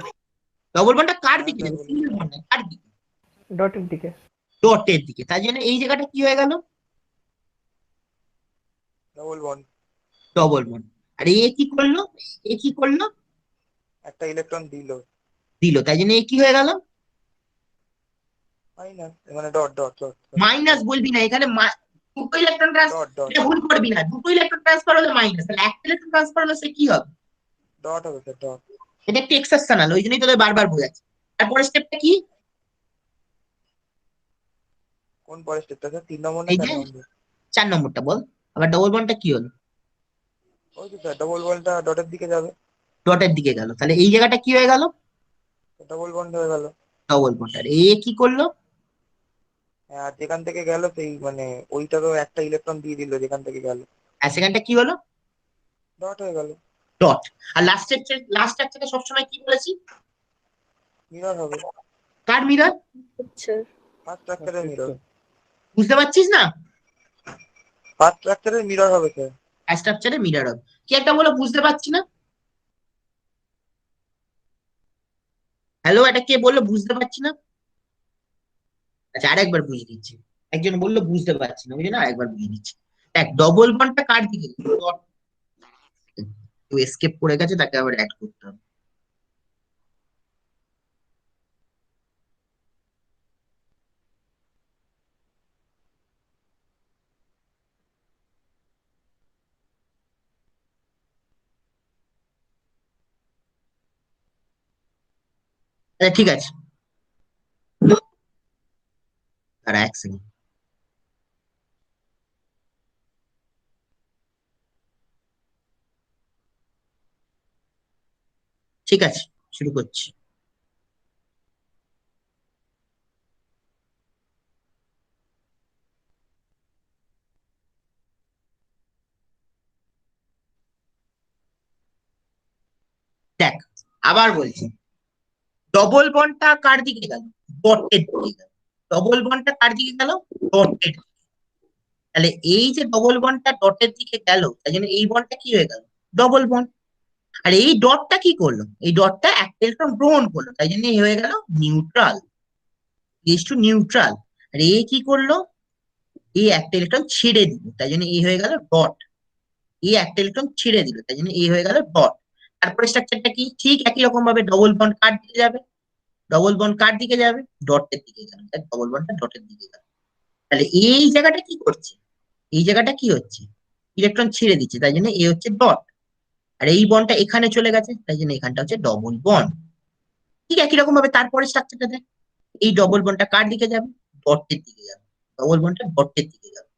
ডবল বন্ডটা কার দিকে যাবে, সিঙ্গেল বন্ড কার দিকে, ডটের দিকে। ডটের দিকে, তাই জন্য এই জায়গাটা কি হয়ে গেল, ডবল বন্ড, ডবল বন্ড। আর এ কি করলো? এ কি করলো? একটা ইলেকট্রন দিল, দিল, তাই জন্য এ কি হয়ে গেল? মাইনাস, মানে ডট ডট ডট মাইনাস বলবি না এখানে, দুটো ইলেকট্রন ট্রান্সফার, ডট ডট এটা ভুল করবি না, দুটো ইলেকট্রন ট্রান্সফার হলে মাইনাস, তাহলে একটা ইলেকট্রন ট্রান্সফার হলে সে কি হবে? ডট হবে স্যার, ডট। এটা একটি এক্সেপশনাল, ওই জন্যই তোদের বারবার বোঝাচ্ছি। তারপরে স্টেপটা কি? কোন পরের স্টেপটা স্যার, 3 নম্বর না এই 4 যে নম্বর? 4 নম্বরটা বল। আবার ডবল বন্ডটা কি হলো? ওই তো স্যার, ডবল বন্ডটা ডটের দিকে যাবে, ডটের দিকে গেল, তাহলে এই জায়গাটা কি হয়ে গেল? ডবল বন্ড হয়ে গেল। Double bond. আর এ কি করলো? হ্যাঁ, আর যেখান থেকে গেল সেই মানে ওইটা তো একটা ইলেকট্রন দিয়ে দিল যেখান থেকে গেল, আর সেখানটা কি হলো? ডট হয়ে গেল। ডট। আর লাস্ট স্ট্রাকচারটা সবসময় কি বলেছি? মিরর হবে, কার মিরর? আচ্ছা, ফার্স্ট স্ট্রাকচারের মিরর, বুঝতে পারছিস না? ফার্স্ট স্ট্রাকচারের মিরর হবে স্যার। স্ট্রাকচারে মিরর হবে। কি একটা বলো, বুঝতে পারছি না। হ্যালো, এটা কে বললো বুঝতে পারছি না? আচ্ছা, আরেকবার বুঝিয়ে দিচ্ছি। একজন বললো বুঝতে পারছি না, ওই জন্য আরেকবার বুঝিয়ে দিচ্ছি। এক, ডবল বন্ডটা কার দিকে? কেউ এসকেপ করে গেছে, তাকে আবার অ্যাড করতে হবে। আচ্ছা, ঠিক আছে, দাঁড়া এক সেকেন্ড। ঠিক আছে, শুরু করছি। দেখ, আবার বলছি, ডবল বন্ডটা কার দিকে গেল? ডটের দিকে গেল। ডবল বন্ডটা কার দিকে গেল? ডটের। তাহলে এই যে ডবল বন্ডটা ডটের দিকে গেল, তাই জন্য এই বন্ডটা কি হয়ে গেল? Double bond. আর এই ডটটা কি করলো? এই ডটটা একটা ইলেকট্রন গ্রহণ করলো, তাই জন্য এই হয়ে গেল নিউট্রাল, ইজ টু নিউট্রাল। আর এ কি করলো? এই একটা ইলেকট্রন ছেড়ে দিল, তাই জন্য এই হয়ে গেল ডট। এই একটা ইলেকট্রন ছেড়ে দিল, তাই জন্য এই হয়ে গেল ডট। তারপরে স্ট্রাকচারটা কি? ঠিক একই রকম ভাবে ডবল বন্ড কার দিকে যাবে? ডবল বন্ড কার দিকে যাবে? ডটের দিকে গেল, ডবল বন্ডটা ডটের দিকে গেল। তাহলে এই জায়গাটা কি করছে? এই জায়গাটা কি হচ্ছে? ইলেকট্রন ছেড়ে দিচ্ছে, তাই জন্য এ হচ্ছে ডট। আর এই বন্ডটা এখানে চলে গেছে, তাই জন্য এখানটা হচ্ছে ডবল বন্ড। ঠিক একই রকম ভাবে তারপরে স্ট্রাকচারটা দেখ, এই ডবল বন্ডটা কার দিকে যাবে? ডটের দিকে যাবে, ডবল বন্ডটা ডটের দিকে যাবে।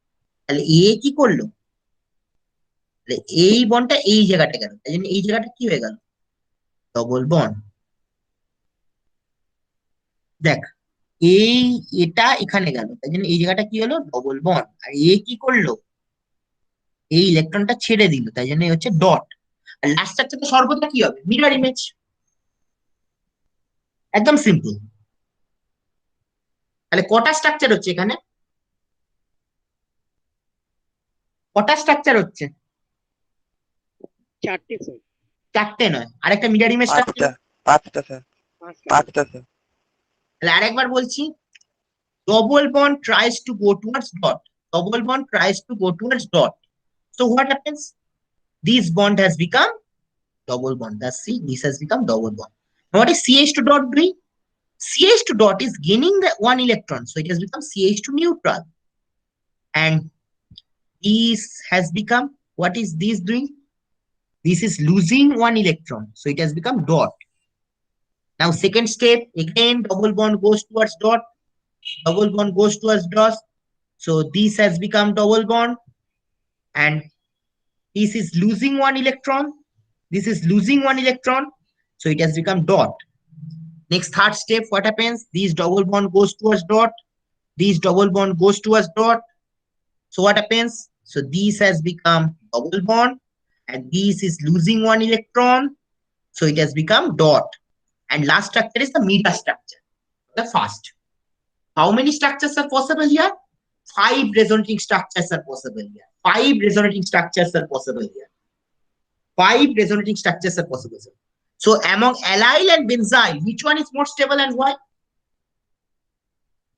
তাহলে এ কি করলো? তাহলে এই বন্ডটা এই জায়গাটা গেল, তাই জন্য এই জায়গাটা কি হয়ে গেল? Double bond. দেখ, এই এটা এখানে গেল, তাই জন্য এই জায়গাটা কি হলো? Double bond. আর এ কি করলো? এই ইলেকট্রনটা ছেড়ে দিল, তাই জন্য এই হচ্ছে ডট। আর লাস্ট স্ট্রাকচারটা সর্বদা কি হবে? Mirror image. একদম সিম্পল। তাহলে কটা স্ট্রাকচার হচ্ছে এখানে? কটা স্ট্রাকচার হচ্ছে? 4টে স্যার। 4টে নয়, আরেকটা মিরর ইমেজ পাঁচটা, পাঁচটা স্যার, পাঁচটা স্যার। তাহলে আরেকবার বলছি, double bond tries to go towards dot. Double bond tries to go towards dot. So what happens? This bond has become double bond. That's see, this has become double bond. Now what is CH2 dot doing? CH2 dot is gaining the one electron, so it has become CH2 neutral. And this has become, what is this doing? This is losing one electron, so it has become dot. Now second step, again double bond goes towards dot. Double bond goes towards dot. So this has become double bond, and this is losing one electron. This is losing one electron, so it has become dot. Next third step, what happens? This double bond goes towards dot. This double bond goes towards dot. So what happens? So this has become double bond, and this is losing one electron, so it has become dot. And last structure is the meta structure, the fast. How many structures are possible here? 5 resonating structures are possible here. 5 resonating structures are possible here. 5 resonating structures are possible. So among allyl and benzyl, which one is more stable and why?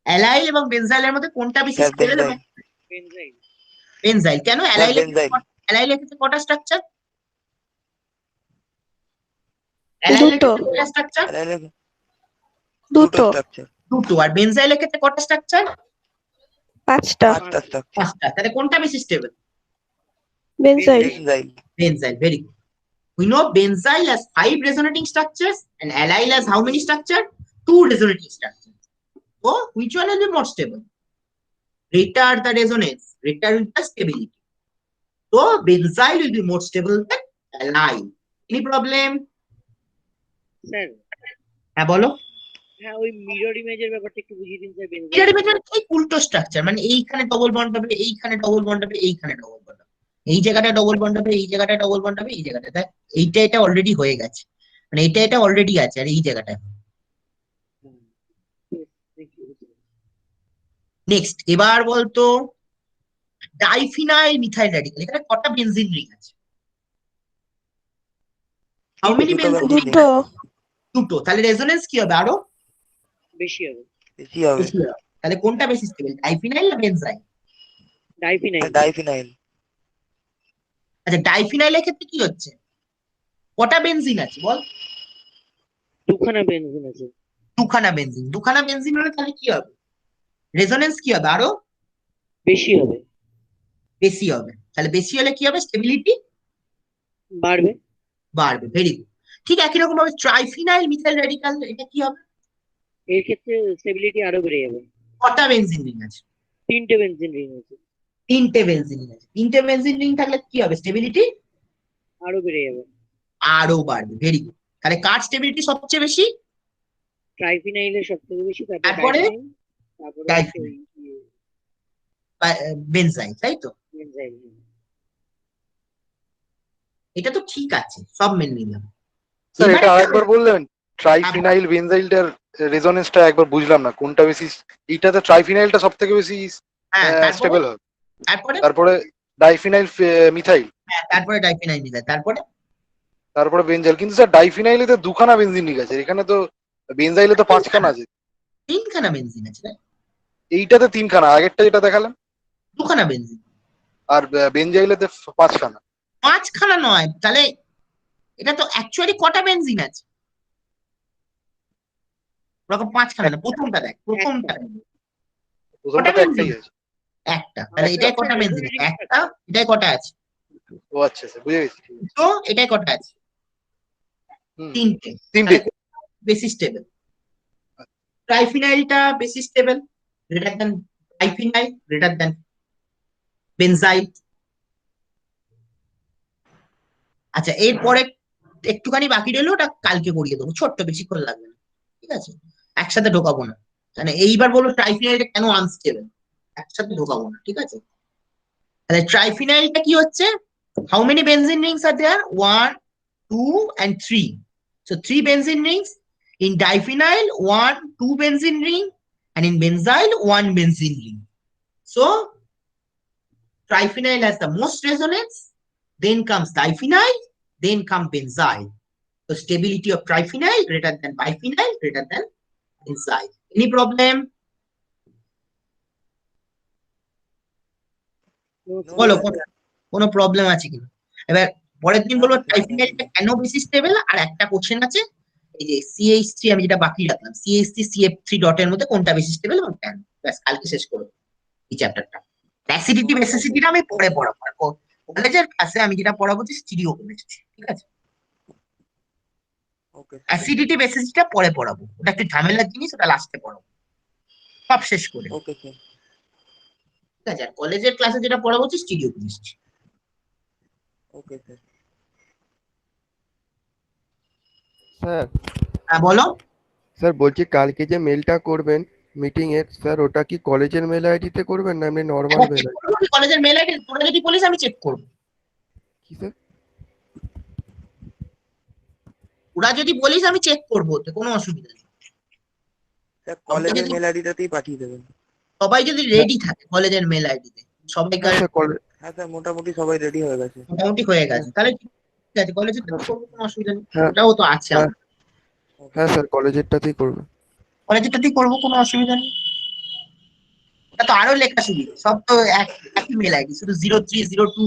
Allyl এবং benzyl এর মধ্যে কোনটা বেশি sir stable? Benzyl, benzyl. কেন? Sir allyl benzyl, অ্যালাইলের ক্ষেত্রে কটা structure? অ্যালাইলের দুটো। ক্ষেত্রে কটা স্ট্রাকচার? দুটো দুটো। স্ট্রাকচার, দুটো। আর বেনজাইলের ক্ষেত্রে কটা স্ট্রাকচার? 5টা। 5টা স্ট্রাকচার। 5টা। তাহলে কোনটা বেশি stable? Benzyl. Benzyl. Benzyl, very good. We know benzyl has 5 resonating structures and allyl has how many structures? 2 resonating structures. So which one will be more stable? Greater the resonance, greater will be the stability. So benzyl will be more stable than allyl. Any problem? Sir হ্যাঁ বলো। হ্যাঁ ওই mirror ইমেজের ব্যাপারটা একটু বুঝিয়ে দিন sir. Mirror image মানে ঠিক উল্টো স্ট্রাকচার, মানে এইখানে ডবল বন্ড হবে, এইখানে ডবল বন্ড হবে, এইখানে ডবল বন্ড হবে, এই জায়গাটা ডবল বন্ড হবে, এই জায়গাটা ডবল বন্ড হবে, এই জায়গাটা, দেখ এইটা এটা অলরেডি হয়ে গেছে, মানে এটা এটা অলরেডি আছে, আর এই জায়গাটা। নেক্সট, এবার বলতো ডাইফিনাইল মিথাইল র্যাডিক্যাল, এখানে কটা বেনজিন রিং আছে? হাউ মেনি দুটো বেনজিন রিং? দুটো। দুটো। তাহলে রেজোনেন্স কি হবে? আরো বেশি হবে। বেশি হবে। বেশি হবে। তাহলে কোনটা বেশি স্টেবল, ডাইফিনাইল না বেনজাইল? ডাইফিনাইল। ডাইফিনাইল। আচ্ছা, ডাইফিনাইলের ক্ষেত্রে কি হচ্ছে? কটা বেনজিন আছে বল? দুখানা বেনজিন আছে। দুখানা বেনজিন। দুখানা বেনজিন হলে তাহলে কি হবে? রেজোনেন্স কি হবে? আরো বেশি হবে। বেশি হবে। তাহলে বেশি হলে কি হবে? স্টেবিলিটি বাড়বে। বাড়বে। Very good. ঠিক একই রকম ভাবে ট্রাইফিনাইল মিথাইল র্যাডিক্যাল, এটা কি হবে? এর ক্ষেত্রে স্টেবিলিটি আরো বেড়ে যাবে। কটা বেনজিন রিং আছে? 3টে বেনজিন রিং আছে। 3টে বেনজিন রিং আছে। 3টে বেনজিন রিং থাকলে কি হবে? স্টেবিলিটি আরো বেড়ে যাবে। আরো বাড়বে। Very good. তাহলে কার স্টেবিলিটি সবচেয়ে বেশি? ট্রাইফিনাইলের সবথেকে বেশি, তারপরে তারপরে ডাইফিনাইল, বেনজাইল, তাই তো? বেনজাইল। এটা তো ঠিক আছে, সব মেনে নিলাম। স্যার এবার এটা একটা আরেকবার বললেন, ট্রাইফিনাইল বেনজাইলটার রেজোনেন্সটা একবার বুঝলাম না, কোনটা বেশি? এইটাতে ট্রাইফিনাইলটা সব থেকে বেশি হ্যাঁ, স্টেবল হবে, তারপরে তারপরে ডাইফিনাইল মিথাইল, হ্যাঁ, তারপরে ডাইফিনাইল মিথাইল, তারপরে বেনজাইল। কিন্তু স্যার ডাইফিনাইলে তো দুখানা বেনজিন রিং আছে, এখানে তো বেনজাইলে তো 5খানা আছে। 3খানা বেনজিন আছে, তাই? এইটাতে 3খানা, আগেরটা যেটা দেখালাম, 2খানা বেনজিন। আর বেনজাইলেতে 5খানা। 5খানা নয়, তাহলে এটা তো অ্যাকচুয়ালি কটা বেনজিন আছে? ওরকম 5খানা না, প্রথমটা দেখ, প্রথমটা দেখ। প্রথমটাতে একটাই আছে। একটা। তাহলে এটাই কটা বেনজিন আছে? একটা। এটাই কটা আছে? ও আচ্ছা স্যার, বুঝে গেছি। তো এটাই কটা আছে? হুম, 3টে। তিনটে। বেশি স্টেবল। ট্রাইফিনাইলটা বেশি stable, greater than diphenyl, greater than benzyl. আচ্ছা, এরপরে একটুখানি বাকি রইলো, ওটা কালকে করিয়ে দেবো, ছোট্ট, বেশিক্ষণ লাগবে না, ঠিক আছে? একসাথে ঢোকাবো না, মানে এইবার বলবো ট্রাইফিনাইলটা কেন আনস্টেবল, একসাথে ঢোকাবো না, ঠিক আছে? তাহলে ট্রাইফিনাইলটা কি হচ্ছে? How many benzene rings are there? 1, 2 and 3. So 3 benzene rings. In diphenyl, 1, 2 benzene ring, and in benzyl, 1 benzene ring. So triphenyl has the most resonance, then comes diphenyl, then come benzyl. So stability of triphenyl greater than biphenyl greater than benzyl. Any problem? বলো কোনো problem আছে কিনা। এবার পরের দিন বলবো ট্রাইফিনাইলটা কেন বেশি স্টেবল, আর একটা কোশ্চেন আছে এই যে CH3, আমি যেটা বাকি রাখলাম, CH3 CF3 ডটের মধ্যে কোনটা বেশি স্টেবল এবং কেন। ব্যাস, কালকে শেষ করবো এই চ্যাপ্টারটা। অ্যাসিডিটি বেসিসিটিটা আমি পরে পড়াবো, কলেজের ক্লাসে আমি যেটা পড়াবো হচ্ছে স্টিরিও কেমিস্ট্রি, ঠিক আছে? ওকে। অ্যাসিডিটি বেসিসিটিটা পরে পড়াবো, ওটা একটা ঝামেলার জিনিস, ওটা লাস্টে পড়াবো সব শেষ করে, ওকে স্যার। ঠিক আছে? আর কলেজের ক্লাসে যেটা পড়াবো হচ্ছে stereo chemistry. Okay sir. Sir হ্যাঁ বলো। স্যার বলছি কালকে যে মেলটা করবেন মিটিং এর, স্যার ওটা কি কলেজের মেল আইডিতে করবেন না এমনি নর্মাল এখন মেল চেক আইডি? করবো কি কলেজের মেল আইডি? তোরা যদি বলিস আমি চেক করবো। কি স্যার? ওরা যদি বলিস আমি চেক করবো, ওতে কোনো অসুবিধা নেই। স্যার কলেজের মেল আইডিটাতেই পাঠিয়ে দেবেন। সবাই যদি রেডি থাকে কলেজের মেল আইডিতে, সবাইকার হ্যাঁ স্যার কলেজ, হ্যাঁ স্যার মোটামুটি সবাই রেডি হয়ে গেছে। মোটামুটি হয়ে গেছে, তাহলে ঠিক আছে, কলেজের করবো, কোনো অসুবিধা নেই। হ্যাঁ। ওটাও তো আছে হ্যাঁ আমার। হ্যাঁ স্যার কলেজেরটাতেই করবেন। কলেজেরটাতেই করবো, কোনো অসুবিধা নেই। ওটা তো আরো লেখা সুবিধা, সব তো একই মেল আইডি, শুধু 03, 02